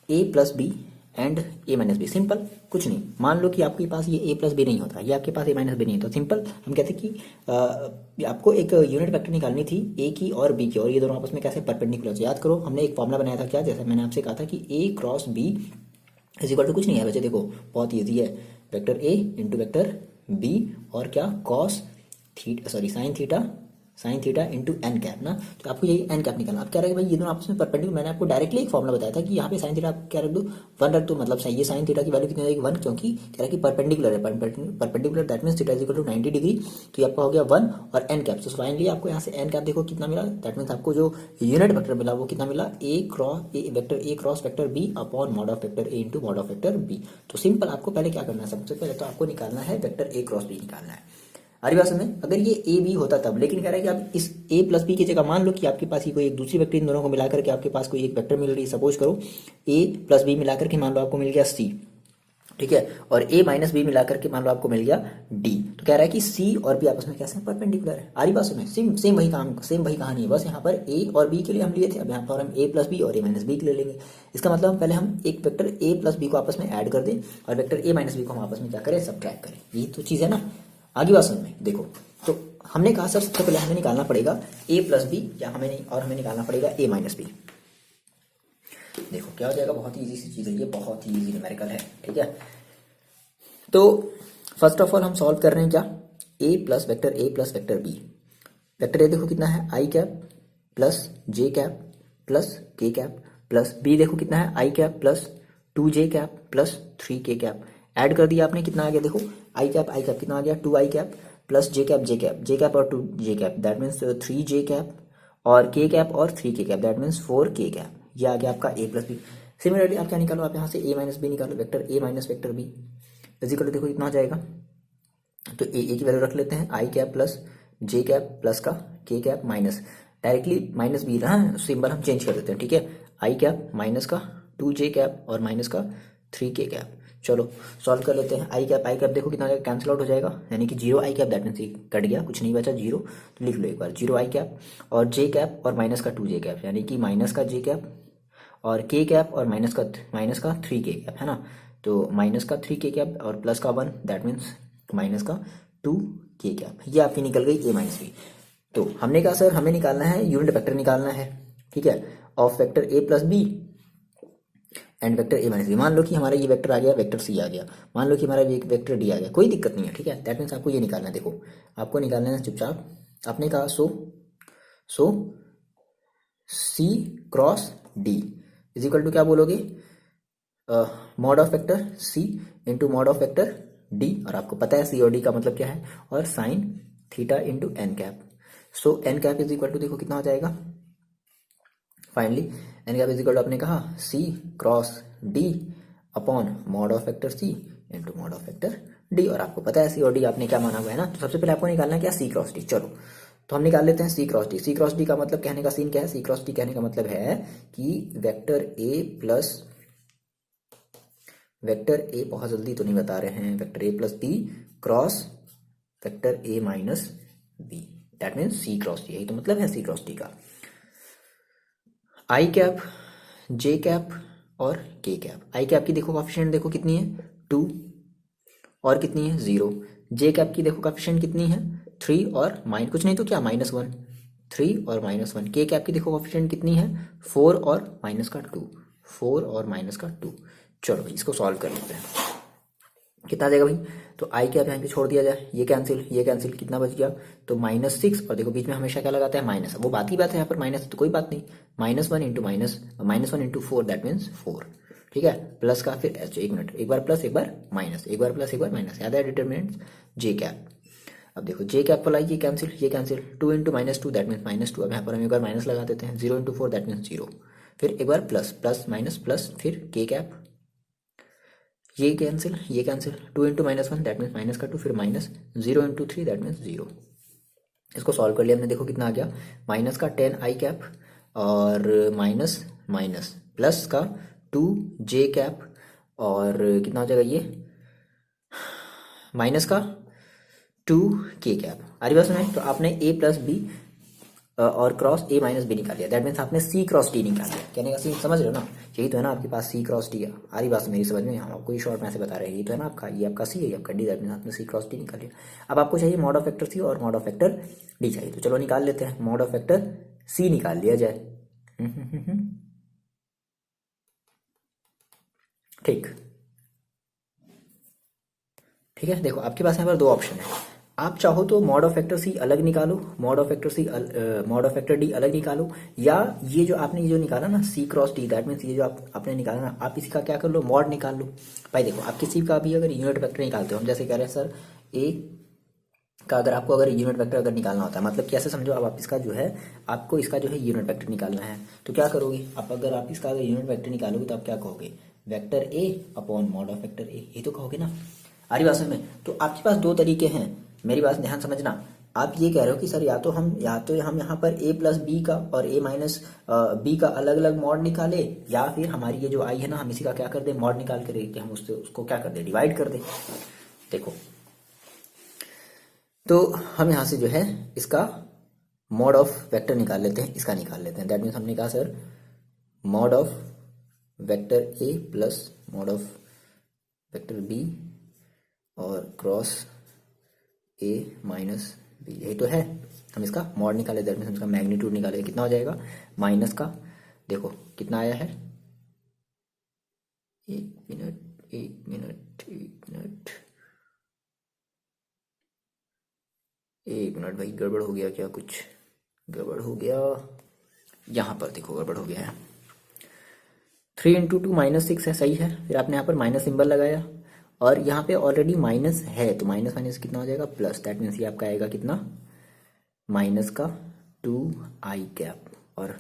a + b and a - b। Simple, कुछ नहीं। मान लो कि आपके पास ये a + b नहीं होता, ये आपके पास a - b नहीं, तो सिंपल हम कहते हैं कि आपको एक यूनिट वेक्टर निकालनी थी a की और b की, और ये दोनों आपस में कैसे परपेंडिकुलर। याद करो हमने एक फॉर्मूला बनाया था क्या, जैसे मैंने आपसे कहा था कि a cross b equal to कुछ नहीं है बच्चे, देखो बहुत ईजी है, vector a into vector b और क्या cos theta, sorry sine theta into N cap ना। तो आपको यही एन कैप निकालना। आप कह रहे हैं भाई ये दोनों आपस में परपेंडिकुलर, मैंने आपको डायरेक्टली एक फॉर्मुला बताया था कि यहाँ पे साइन थीटा क्या रख दो 1 रख दो, मतलब सही ये साइन थीटा की वैल्यू कितनी हो जाएगी 1, क्योंकि कह रहा है कि परपेंडिकुलर है, perpendicular that means theta equal to 90 degree. तो ये आपका हो गया 1 और एन कैप। तो फाइनली आपको यहाँ से एन कैप देखो कितना मिला, दैट मीन्स आपको जो यूनिट वेक्टर मिला वो कितना मिला, vector A cross vector B upon mod of vector A into mod of vector B. तो सिंपल आपको पहले क्या करना है, सबसे पहले तो आपको निकालना है वेक्टर ए क्रॉस बी निकालना है। हमारी बात समझ, अगर ये ए बी होता तब, लेकिन कह रहा है कि आप इस ए प्लस बी की जगह मान लो कि आपके पास ही कोई एक दूसरी वेक्टर, इन दोनों को मिलाकर के आपके पास कोई एक वेक्टर मिल रही है। सपोज करो ए प्लस बी मिलाकर के मान लो आपको मिल गया सी, ठीक है, और a - b मिलाकर के मान लो आपको मिल गया d। तो कह रहा है कि c और b आपस में कैसे परपेंडिकुलर है। आ रही बात सुने, सेम वही काम, सेम वही कहानी है, बस यहाँ पर a और b के लिए हम लिए थे, अब यहाँ पर हम a + b और a - b के लिए लेंगे। इसका मतलब पहले हम एक वेक्टर a + b को आपस में ऐड कर दें और वेक्टर a - b को हम आपस में क्या करें, सब्ट्रैक्ट करें। यही तो चीज़ है ना। आगे बात सुन में देखो, तो हमने कहा सर सबसे पहले हमें निकालना पड़ेगा a + b, या हमें नहीं, और हमें निकालना पड़ेगा a - b। देखो क्या हो जाएगा, बहुत ही ईजी सी चीज़ है ये, बहुत ही ईजी न्यूमेरिकल है। ठीक है, तो फर्स्ट ऑफ ऑल हम सॉल्व कर रहे हैं क्या, a plus vector b। Vector A देखो कितना है i cap plus j cap plus k cap, plus b देखो कितना है i cap plus 2j cap plus 3k cap. Add कर दिया आपने, कितना आ गया देखो, i कैप कितना आ गया 2i cap plus j cap और 2j cap, that means 3j cap और k कैप और 3k cap, that means 4k cap. ये आ गया आपका a + b। सिमिलरली आप क्या निकालो, आप यहाँ से a - b निकालो, vector a - vector b physical देखो कितना हो जाएगा। तो ए की वैल्यू रख लेते हैं, I cap plus J cap plus का K cap minus, directly minus B रहा, सिंबल हम चेंज कर देते हैं। ठीक है, आई कैप माइनस का 2j कैप और माइनस का 3k कैप। चलो सॉल्व कर लेते हैं। आई कैप देखो कितना कैंसिल आउट हो जाएगा, यानी कि 0 आई कैप, दैट मीन्स कट गया, कुछ नहीं बचा 0। तो लिख लो एक बार 0 आई कैप और जे कैप और माइनस का 2j कैप, यानी कि माइनस का जे कैप और के कैप और माइनस का 3k कैप, है ना। तो माइनस का 3k कैप और प्लस का 1, दैट मीन्स माइनस का 2k कैप। ये आपकी निकल गई a - b। तो हमने कहा सर हमें निकालना है यूनिट वेक्टर निकालना है, ठीक है, of vector a + b and vector a - b। मान लो कि हमारा ये वेक्टर आ गया, वेक्टर c आ गया, मान लो कि हमारा ये वेक्टर d आ गया, कोई दिक्कत नहीं है। ठीक है, दैट मीन्स आपको ये निकालना है। देखो आपको निकालना है चुपचाप, आपने कहा so c cross d is equal to क्या बोलोगे, mod of vector c into mod of vector d, और आपको पता है c और d का मतलब क्या है, और sine theta into N cap. So N cap is equal to देखो कितना हो जाएगा, finally N cap is equal to आपने कहा c cross d upon mod of vector c into mod of vector d, और आपको पता है c और d आपने क्या माना हुआ है ना। तो सबसे पहले आपको निकालना है क्या, c क्रॉस d। चलो तो हम निकाल लेते हैं c cross d। c cross d का मतलब कहने का सीन क्या है, c क्रॉस d कहने का मतलब है कि वेक्टर a बहुत जल्दी तो नहीं बता रहे हैं, vector a + b cross vector a - b, that means c cross d। यही तो मतलब है c क्रॉस d का। आई कैप, जे कैप और के कैप। आई कैप की देखो कॉफिशिएंट देखो कितनी है 2 और कितनी है 0। जे कैप की देखो कॉफिशिएंट कितनी है 3 और कुछ नहीं तो क्या -1, 3 और -1। के कैप की देखो कॉफिशिएंट कितनी है 4 और -2, 4 और -2। चलो इसको सॉल्व कर लेते हैं। कितना आ जाएगा भाई, तो आई कैप यहाँ पे छोड़ दिया जाए, ये कैंसिल कितना बच गया, तो -6, और देखो बीच में हमेशा क्या लगाते हैं माइनस, वो बात ही बात है, यहाँ पर माइनस तो कोई बात नहीं, -1 इंटू -1 इंटू 4 दैट मीन्स 4, ठीक है, प्लस का फिर एक मिनट, एक बार प्लस एक बार माइनस, एक बार प्लस एक बार माइनस, याद है डिटरमिनेंट जे कैप। अब देखो जे कैप वाला ये कैंसिल 2 इंटू -2 दैट मीन्स -2, अब यहाँ पर हम एक बार माइनस लगा देते हैं, 0 इंटू 4 दैट मीन्स 0, फिर एक बार प्लस प्लस माइनस प्लस, फिर के कैप, ये cancel 2 into -1 that means minus का 2, फिर माइनस 0 इंटू 3 दैट मीन्स 0। इसको सॉल्व कर लिया हमने, देखो कितना आ गया, माइनस का 10 आई कैप और माइनस माइनस प्लस का 2 जे कैप, और कितना हो जाएगा ये, माइनस का 2 के कैप। आ रही बात सुनाई, तो आपने ए प्लस बी और क्रॉस ए माइनस बी निकाल लिया, दैट मीन्स आपने सी क्रॉस डी निकाल लिया, कहने का सी समझ रहे हो ना, यही तो है ना आपके पास सी क्रॉस डी। आ रही बात मेरी समझ में, हम आपको शॉर्ट में ऐसे बता रहे हैं, ये तो है ना आपका, ये आपका सी है, ये आपका डी, दैट मीन्स आपने सी क्रॉस डी निकाल लिया। अब आपको चाहिए मॉड ऑफ वेक्टर सी और मॉड ऑफ वेक्टर डी चाहिए, तो चलो निकाल लेते हैं, मॉड ऑफ वेक्टर सी निकाल लिया जाए। ठीक, ठीक है, देखो आपके पास यहाँ पर दो ऑप्शन है, आप चाहो तो मॉड ऑफ वेक्टर सी अलग निकालो, mod of vector mod of vector D अलग निकालो, या ये जो आपने ये जो निकाला ना सी क्रॉस डी, दैट मीन्स ये जो आपने निकाला ना, आप इसका क्या कर लो, मॉड निकाल लो। भाई देखो आप किसी का भी अगर यूनिट वेक्टर निकालते हो, हम जैसे कह रहे हैं सर ए का अगर आपको अगर यूनिट वेक्टर अगर निकालना होता है, मतलब कैसे समझो, अब आप इसका जो है, आपको इसका जो है यूनिट वेक्टर निकालना है, तो क्या करोगे आप, अगर आप इसका अगर यूनिट वेक्टर निकालोगे तो आप क्या कहोगे, vector A upon mod of vector A, ये तो कहोगे ना। आ रही बात समझ में, तो आपके पास दो तरीके हैं, मेरी बात ध्यान समझना, आप ये कह रहे हो कि सर या तो हम यहाँ पर a प्लस बी का और a माइनस बी का अलग अलग मॉड निकाले, या फिर हमारी ये जो आई है ना, हम इसी का क्या कर दे, मॉड निकाल कर कि हम उसको क्या कर दे, डिवाइड कर दे। देखो तो हम यहाँ से जो है इसका मॉड ऑफ वेक्टर निकाल लेते हैं, इसका निकाल लेते हैं, दैट मीन्स हमने कहा sir mod of vector A plus mod of vector B और क्रॉस ए माइनस बी, यही तो है, हम इसका मॉड निकाले, दैट मीन्स हम इसका मैग्नीट्यूड निकाले, कितना हो जाएगा, माइनस का, देखो कितना आया है, एक मिनट एक मिनट एक मिनट एक मिनट भाई, गड़बड़ हो गया क्या, कुछ गड़बड़ हो गया, यहाँ पर देखो गड़बड़ हो गया है, 3 इंटू 2 -6 है, सही है, फिर आपने यहाँ पर माइनस सिंबल लगाया, और यहाँ पे ऑलरेडी माइनस है, तो माइनस माइनस कितना हो जाएगा, प्लस, दैट मीन्स ये आपका आएगा कितना, माइनस का 2 आई कैप, और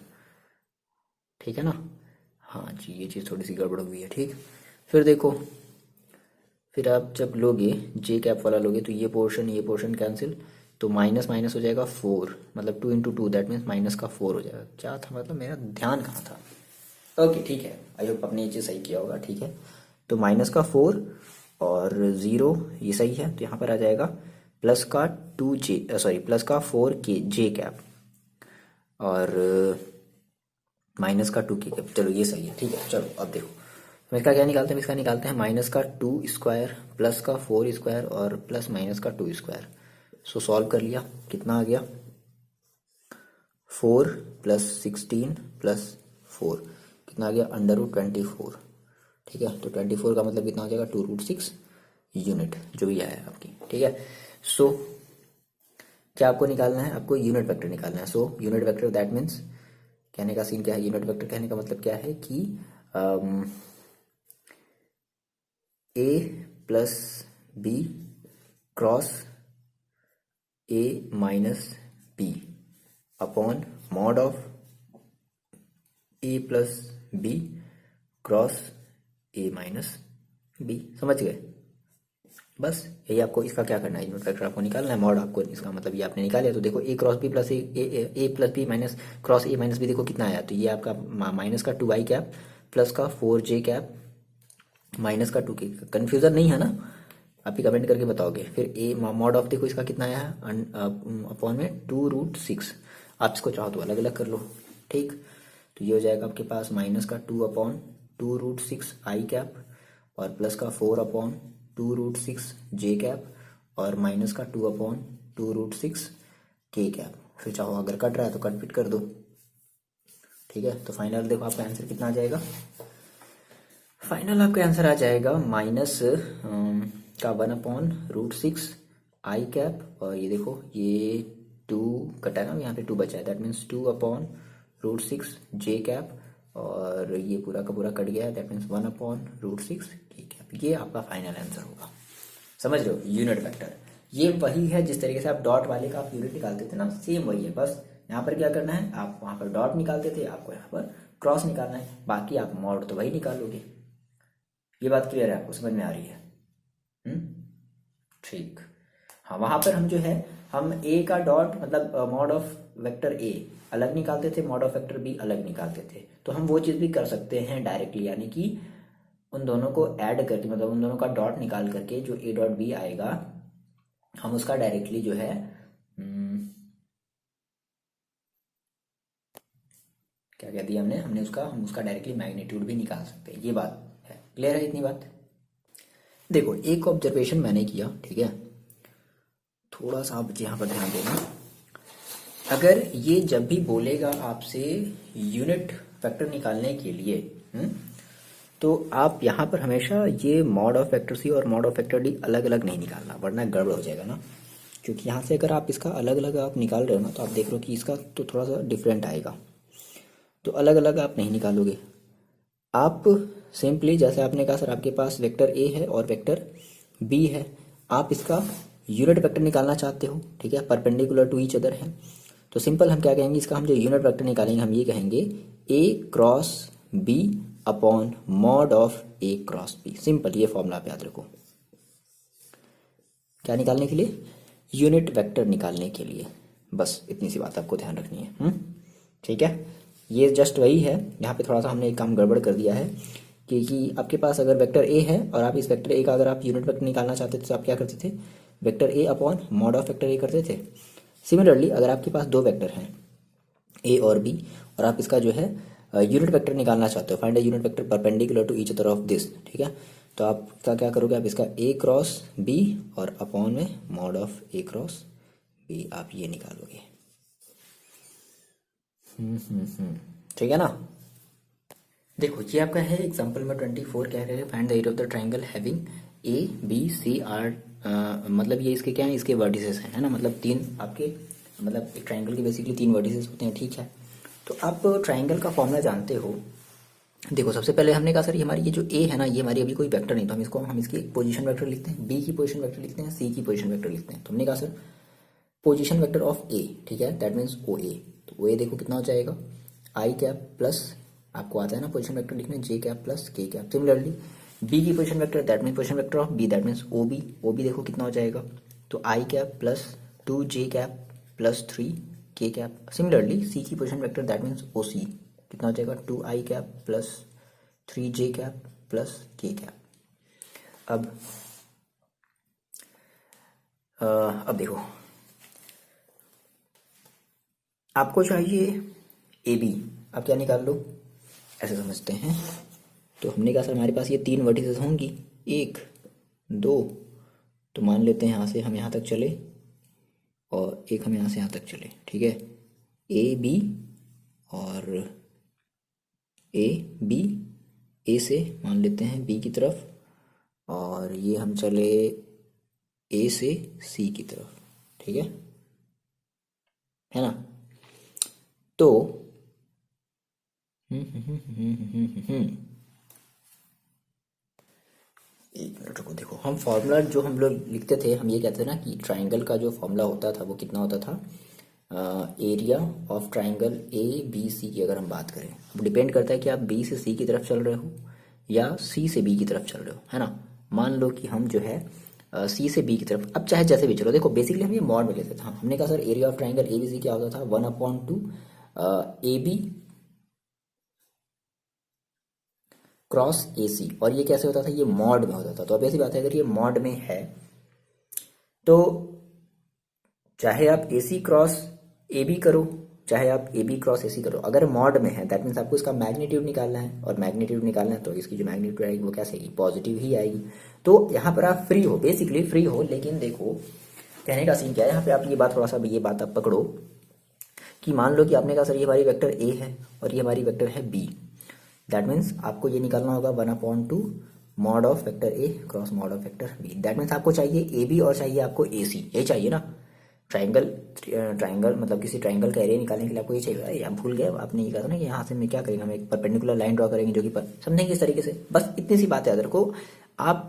ठीक है ना, हाँ जी ये चीज़ थोड़ी सी गड़बड़ हुई है, ठीक। फिर देखो, फिर आप जब लोगे जे कैप वाला लोगे, तो ये पोर्शन कैंसिल, तो माइनस माइनस हो जाएगा 4, मतलब 2 इंटू 2 दैट मीन्स माइनस का 4 हो जाएगा, क्या था मतलब मेरा ध्यान कहाँ था। ओके ठीक है, आई होप आपने ये चीज़ सही किया होगा, ठीक है, तो माइनस का 4 और 0 ये सही है, तो यहाँ पर आ जाएगा प्लस का 2 जे, सॉरी प्लस का 4 के जे कैप, और माइनस का 2 के कैप, चलो ये सही है, ठीक है। चलो अब देखो हम इसका क्या निकालते हैं, इसका निकालते हैं माइनस का 2 स्क्वायर प्लस का 4 स्क्वायर और प्लस माइनस का 2 स्क्वायर, सो सॉल्व कर लिया, कितना आ गया, 4 प्लस 16 प्लस 4 कितना आ गया, √24, ठीक है, तो 24 का मतलब कितना हो जाएगा, 2√6 यूनिट, जो भी आया है आपकी, ठीक है। सो क्या आपको निकालना है, आपको यूनिट वेक्टर निकालना है, so unit vector that means, कहने का सीन क्या है, यूनिट वेक्टर कहने का मतलब क्या है कि A plus B cross A minus B upon mod of A plus B cross A minus B, समझ गए, बस यही आपको इसका क्या करना है, यूनिट वेक्टर आपको निकालना है, मॉड आपको इसका मतलब ये आपने निकाल लिया, तो देखो A cross B plus A plus B minus cross A minus B, देखो कितना आया, तो ये आपका माइनस का 2 आई कैप प्लस का 4 जे कैप माइनस का 2 के, कन्फ्यूजन नहीं है ना, आप ही कमेंट करके बताओगे। फिर ए मॉड ऑफ देखो इसका कितना आया है, अपॉन में 2√6, आप इसको चाहो तो अलग अलग कर लो, ठीक, तो ये हो जाएगा आपके पास माइनस का 2 अपॉन 2√6 आई कैप और प्लस का 4 अपॉन 2√6 जे कैप और माइनस का 2 अपॉन 2√6 के कैप, फिर चाहो अगर कट रहा है तो कट फिट कर दो, ठीक है। तो फाइनल देखो आपका आंसर कितना आ जाएगा, फाइनल आपका आंसर आ जाएगा का 1/√6 आई कैप, और ये देखो ये 2 कटा है ना, यहाँ पे 2 बचा है, दैट मीन्स 2/√6 जे कैप, और ये पूरा का पूरा कट गया है, दैट मीन्स 1/√6 के कैप। ये आपका फाइनल आंसर होगा। समझ रहे हो, यूनिट वेक्टर ये वही है जिस तरीके से आप डॉट वाले का आप यूनिट निकालते थे ना, सेम वही है, बस यहाँ पर क्या करना है, आप वहाँ पर डॉट निकालते थे, आपको यहाँ पर क्रॉस निकालना है, बाकी आप मॉड तो वही निकालोगे। ये बात क्लियर है, आपको समझ में आ रही है? ठीक। हाँ, वहाँ पर हम जो है हम ए का डॉट मतलब मॉड ऑफ वेक्टर ए अलग निकालते थे, मॉड ऑफ वेक्टर बी अलग निकालते थे, तो हम वो चीज़ भी कर सकते हैं डायरेक्टली, यानी कि उन दोनों को ऐड करके, मतलब उन दोनों का डॉट निकाल करके जो ए डॉट बी आएगा, हम उसका डायरेक्टली जो है क्या कह दिया हमने, हम उसका डायरेक्टली मैग्नीट्यूड भी निकाल सकते हैं। ये बात है, क्लियर है इतनी बात? देखो एक ऑब्जर्वेशन मैंने किया, ठीक है, थोड़ा सा आप यहाँ पर ध्यान देना। अगर ये जब भी बोलेगा आपसे यूनिट वेक्टर निकालने के लिए, तो आप यहाँ पर हमेशा ये मॉड ऑफ वेक्टर सी और मॉड ऑफ वेक्टर डी अलग अलग नहीं निकालना, वरना गड़बड़ हो जाएगा ना। क्योंकि यहाँ से अगर आप इसका अलग अलग आप निकाल रहे हो ना, तो आप देख रहे हो कि इसका तो थोड़ा सा डिफरेंट आएगा, तो अलग अलग आप नहीं निकालोगे। आप सिंपली जैसे आपने कहा सर आपके पास वेक्टर ए है और वेक्टर बी है, आप इसका यूनिट वेक्टर निकालना चाहते हो, ठीक है, परपेंडिकुलर टू ईच अदर है, तो सिंपल हम क्या कहेंगे, इसका हम जो यूनिट वेक्टर निकालेंगे हम ये कहेंगे A cross B upon mod of A cross B. Simple, ये फॉर्मूला आप याद रखो। क्या निकालने के लिए? यूनिट वेक्टर निकालने के लिए, बस इतनी सी बात आपको ध्यान रखनी है। ठीक है, ये जस्ट वही है। यहाँ पे थोड़ा सा हमने एक काम गड़बड़ कर दिया है कि आपके पास अगर वेक्टर ए है और आप इस वेक्टर ए का अगर आप यूनिट वेक्टर निकालना चाहते थे तो आप क्या करते थे, vector A upon mod of vector ए करते थे। सिमिलरली अगर आपके पास दो वेक्टर हैं ए और बी, और आप इसका जो है यूनिट वेक्टर निकालना चाहते हो, find a unit vector perpendicular to each other of this, ठीक है, तो आप इसका क्या करोगे, आप इसका ए क्रॉस बी और अपॉन में mod of A cross B, आप ये निकालोगे। ठीक है ना। देखो ये आपका है एग्जांपल में 24 कह रहे हैं find the area of the triangle having A B C R, मतलब ये इसके क्या है, इसके वर्टिसेस हैं, है ना, मतलब तीन आपके, मतलब एक ट्रायंगल के बेसिकली तीन वर्टिसेस होते हैं, ठीक है। तो आप ट्रायंगल का फॉर्मूला जानते हो। देखो सबसे पहले हमने कहा सर ये हमारी ये जो ए है ना, ये हमारी अभी कोई वेक्टर नहीं, तो हम इसकी पोजीशन वेक्टर लिखते हैं, बी की पोजीशन वेक्टर लिखते हैं, सी की पोजीशन वेक्टर लिखते हैं। तो हमने कहा सर पोजीशन वेक्टर ऑफ ए, ठीक है, दैट मीन्स ओ ए, तो ओ ए देखो कितना हो जाएगा, आई कैप प्लस, आपको आता है ना पोजीशन वेक्टर लिखने, J cap plus K cap. Similarly B की position vector that means position vector of B that means O B देखो कितना हो जाएगा, तो I cap plus 2 J cap plus 3 K cap. Similarly C की position vector that means O C कितना हो जाएगा, 2 I cap plus 3 J cap plus K cap. अब देखो आपको चाहिए ए बी, आप क्या निकाल लो, ऐसे समझते हैं। तो हमने कहा सर हमारे पास ये तीन वर्टिसेस होंगी, 1 2, तो मान लेते हैं यहाँ से हम यहाँ तक चले और एक हम यहाँ से यहाँ तक चले, ठीक है, ए बी और ए बी, ए से मान लेते हैं बी की तरफ, और ये हम चले ए से सी की तरफ, ठीक है ना। तो एक मिनट रुको, देखो हम फॉर्मूला जो हम लोग लिखते थे, हम ये कहते थे ना कि ट्राइंगल का जो फॉर्मूला होता था वो कितना होता था, area of triangle A B C की अगर हम बात करें, अब डिपेंड करता है कि आप बी से सी की तरफ चल रहे हो या सी से बी की तरफ चल रहे हो, है ना। मान लो कि हम जो है सी से बी की तरफ, अब चाहे जैसे भी चलो, देखो बेसिकली हम ये मॉड में लेते थे। हमने कहा sir area of triangle A B C क्या होता था, 1/2 ए बी क्रॉस ए सी, और ये कैसे होता था, ये मॉड में होता था। तो अब ऐसी बात है अगर ये मॉड में है तो चाहे आप ए सी क्रॉस ए बी करो, चाहे आप ए बी क्रॉस ए सी करो, अगर मॉड में है दैट मीन्स आपको इसका मैग्नीट्यूड निकालना है, और मैग्नीट्यूड निकालना है तो इसकी जो मैग्नीट्यूड आएगी वो कैसे आएगी, पॉजिटिव ही आएगी। तो यहाँ पर आप फ्री हो, बेसिकली फ्री हो, लेकिन देखो कहने का सीन क्या है, यहाँ पे आप ये बात थोड़ा सा ये बात आप पकड़ो कि मान लो कि आपने कहा सर ये हमारी वेक्टर ए है और ये हमारी वेक्टर है बी, दैट मीन्स आपको ये निकालना होगा 1/2 mod of vector A cross mod of vector B. That means आपको चाहिए ए बी और चाहिए आपको ए सी, ये चाहिए ना। ट्राइंगल ट्राइंगल मतलब किसी ट्राइंगल का एरिया निकालने के लिए आपको ये चाहिए। अरे आप भूल गए, आपने ये कहा था ना कि यहाँ से मैं क्या करेंगे, हम एक परपेंडिकुलर लाइन ड्रॉ करेंगे जो कि समझेंगे इस तरीके से। बस इतनी सी बात याद रखो, आप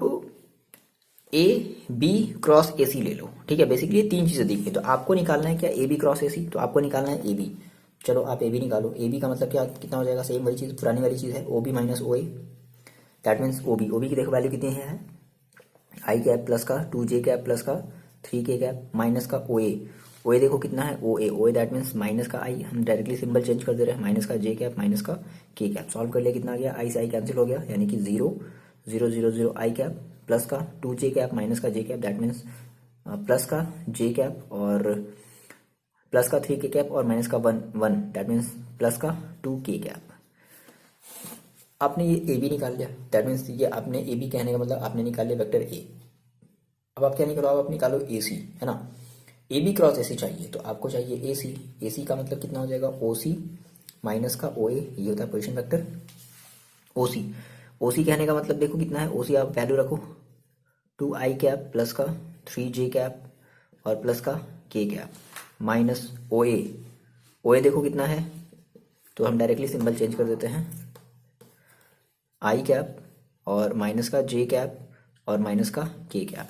ए बी क्रॉस ए सी ले लो, ठीक है। बेसिकली ये तीन चीजें दी गई, तो आपको निकालना है क्या, ए बी क्रॉस ए सी, तो आपको निकालना है ए बी। चलो आप ए बी निकालो। ए बी का मतलब क्या कितना हो जाएगा, सेम वही चीज पुरानी वाली चीज है, O B minus O A. That means O B, O B की देखो वैल्यू कितनी है, आई कैप प्लस का 2j कैप प्लस का 3k कैप माइनस का ओ ए। ओ ए देखो कितना है, ओ ए, ओ ए दैट मीन्स माइनस का आई, हम डायरेक्टली सिंबल चेंज कर दे रहे हैं, माइनस का जे कैप माइनस का के कैप। सॉल्व कर लिया, कितना आ गया, आई से आई कैंसिल हो गया, यानी कि 0 0 0 0 आई कैप प्लस का 2j कैप माइनस का J cap, that means plus का जे कैप और प्लस का 3k कैप और माइनस का 1 1, दैट मीन्स प्लस का 2k कैप। आपने ये ए बी निकाल लिया, दैट मीन्स ये आपने ए बी कहने का मतलब आपने निकाल लिया वेक्टर ए। अब आप क्या निकालो, आप निकालो ए सी, है ना। ए बी क्रॉस ए सी चाहिए, तो आपको चाहिए ए सी। ए सी का मतलब कितना हो जाएगा, ओ सी माइनस का ओ ए, ये होता है पोजीशन वेक्टर ओ सी। ओ सी कहने का मतलब देखो कितना है, ओ सी आप वैल्यू रखो 2 आई कैप प्लस का 3j कैप और प्लस का के कैप माइनस ओ ए। ओ ए देखो कितना है, तो हम डायरेक्टली सिंबल चेंज कर देते हैं, आई कैप और माइनस का जे कैप और माइनस का के कैप।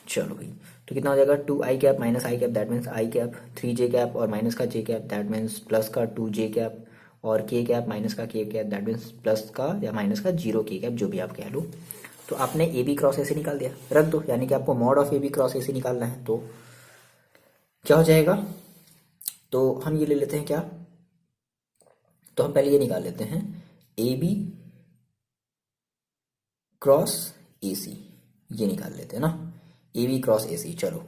चलो भाई, तो कितना हो जाएगा, 2 I cap minus I cap, that means I cap, 3j cap और माइनस का J cap, that means plus का 2j कैप और के कैप माइनस का K cap, that means plus का या माइनस का 0 के कैप, जो भी आप कह लो। तो आपने ए बी क्रॉस ए से निकाल दिया, रख दो, यानी कि आपको mod of A B cross A से निकालना है। तो क्या हो जाएगा, तो हम ये ले लेते हैं क्या, तो हम पहले ये निकाल लेते हैं ए बी क्रॉस ए सी, ये निकाल लेते हैं ना, ए बी क्रॉस ए सी। चलो,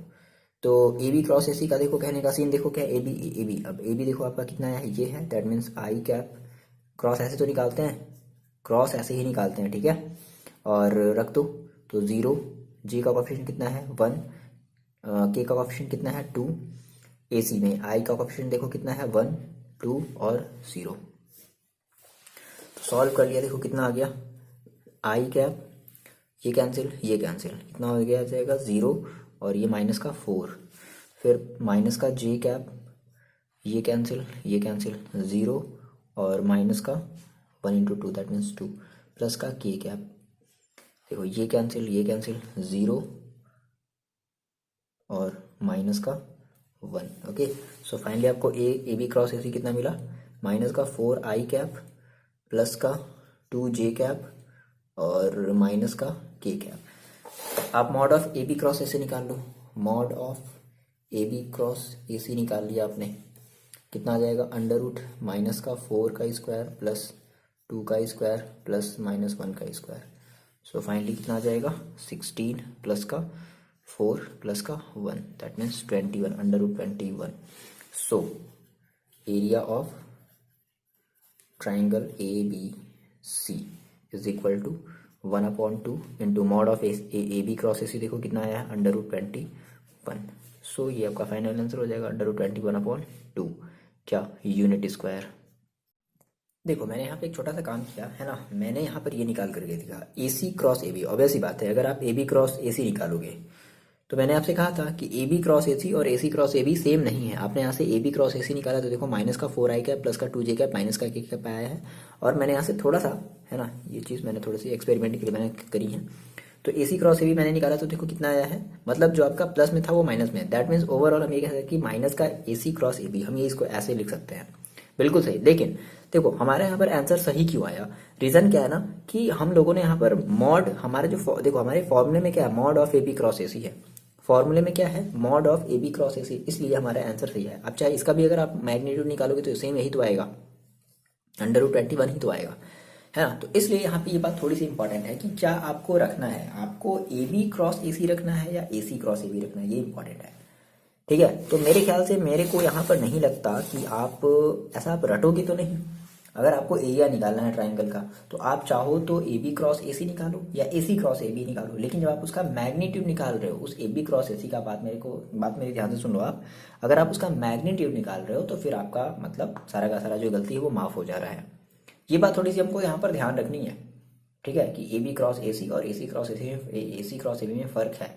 तो ए बी क्रॉस ए सी का देखो कहने का सीन देखो क्या, ए बी ए बी, अब ए बी देखो आपका कितना है, ये है, that means I cap cross ऐसे तो निकालते हैं, क्रॉस ऐसे ही निकालते हैं, ठीक है। और रख दो, तो 0, जे का कोफिशिएंट कितना है 1, के का कोफिशिएंट कितना है 2, ए सी में आई का कोफिशिएंट देखो कितना है 1 2 और 0। तो सॉल्व कर लिया, देखो कितना आ गया, आई कैप ये कैंसिल ये कैंसिल, कितना हो गया जाएगा 0 और ये माइनस का 4, फिर माइनस का जे कैप ये कैंसिल 0 और माइनस का 1 इंटू 2 दैट मीन्स 2 प्लस का के कैप, देखो ये कैंसिल 0 और माइनस का 1। ओके, सो फाइनली आपको ए बी क्रॉस ए सी कितना मिला, माइनस का 4 आई कैप प्लस का 2 जे कैप और माइनस का के कैप। आप mod of A B cross A C निकाल लो, mod of A B cross A C निकाल लिया आपने, कितना आ जाएगा, अंडर रूट माइनस का 4 का स्क्वायर प्लस 2 का स्क्वायर प्लस माइनस 1 का स्क्वायर। सो फाइनली कितना आ जाएगा, 16 प्लस का 4 प्लस का 1 that means 21, under root 21। So area of triangle A B C is equal to 1/2 into mod of A B cross A C, देखो कितना आया है, अंडर रूट 21। सो ये आपका फाइनल आंसर हो जाएगा, अंडर रूट 21/2 क्या, यूनिट स्क्वायर। देखो मैंने यहाँ पे एक छोटा सा काम किया है ना, मैंने यहाँ पर ये निकाल करके दिखा ए C cross A B. Obvious ही बात है, अगर आप ए बी क्रॉस ए सी निकालोगे, तो मैंने आपसे कहा था कि ए बी क्रॉस ए सी और A C cross A B same नहीं है। आपने यहाँ से ए बी क्रॉस ए सी निकाला, तो देखो माइनस का 4 आई कैप प्लस का 2 जे कैप माइनस का के कैप आया है। और मैंने यहाँ से थोड़ा सा, है ना, ये चीज़ मैंने थोड़ी सी एक्सपेरिमेंट के लिए मैंने करी है, तो ए सी क्रॉस ए बी मैंने निकाला, तो देखो कितना आया है, मतलब जो आपका प्लस में था वो माइनस में, दैट मीन्स ओवरऑल हम ये कह सकते हैं कि माइनस का ए सी क्रॉस ए बी, हम ये इसको ऐसे लिख सकते हैं, बिल्कुल सही। लेकिन देखो हमारे यहाँ पर आंसर सही क्यों आया, रीजन क्या है ना, कि हम लोगों ने यहाँ पर मॉड, हमारे जो देखो हमारे फॉर्मूले में क्या है, mod of A B cross A C है, फॉर्मूले में क्या है, mod of A B cross A C, इसलिए हमारा आंसर सही है। अब चाहे इसका भी अगर आप मैग्नीट्यूड निकालोगे तो सेम यही तो आएगा, अंडर रूट 21 ही तो आएगा, है ना। तो इसलिए यहाँ पे ये बात थोड़ी सी इंपॉर्टेंट है कि क्या आपको रखना है, आपको ए बी क्रॉस ए सी रखना है या ए सी क्रॉस ए बी रखना है, ये इंपॉर्टेंट है, ठीक है। तो मेरे ख्याल से मेरे को यहाँ पर नहीं लगता कि आप ऐसा आप रटोगे तो नहीं। अगर आपको एरिया निकालना है ट्राइंगल का, तो आप चाहो तो ए बी क्रॉस ए सी निकालो या ए सी क्रॉस ए बी निकालो, लेकिन जब आप उसका मैग्नीट्यूड निकाल रहे हो, उस ए बी क्रॉस ए सी का बात मेरे ध्यान से सुन लो आप, अगर आप उसका मैग्नीट्यूड निकाल रहे हो तो फिर आपका मतलब सारा का सारा जो गलती है वो माफ हो जा रहा है। ये बात थोड़ी सी हमको यहाँ पर ध्यान रखनी है, ठीक है, कि ए बी क्रॉस ए सी और A C cross A C cross A B में फ़र्क है,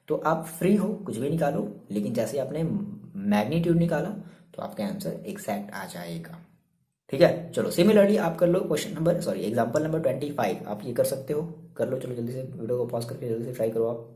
तो आप फ्री हो, कुछ भी निकालो, लेकिन जैसे आपने मैग्नीट्यूड निकाला तो आपका आंसर एग्जैक्ट आ जाएगा। ठीक है, चलो सिमिलरली आप कर लो question number, sorry example number 25, आप ये कर सकते हो, कर लो। चलो जल्दी से वीडियो को पॉज करके जल्दी से ट्राई करो आप।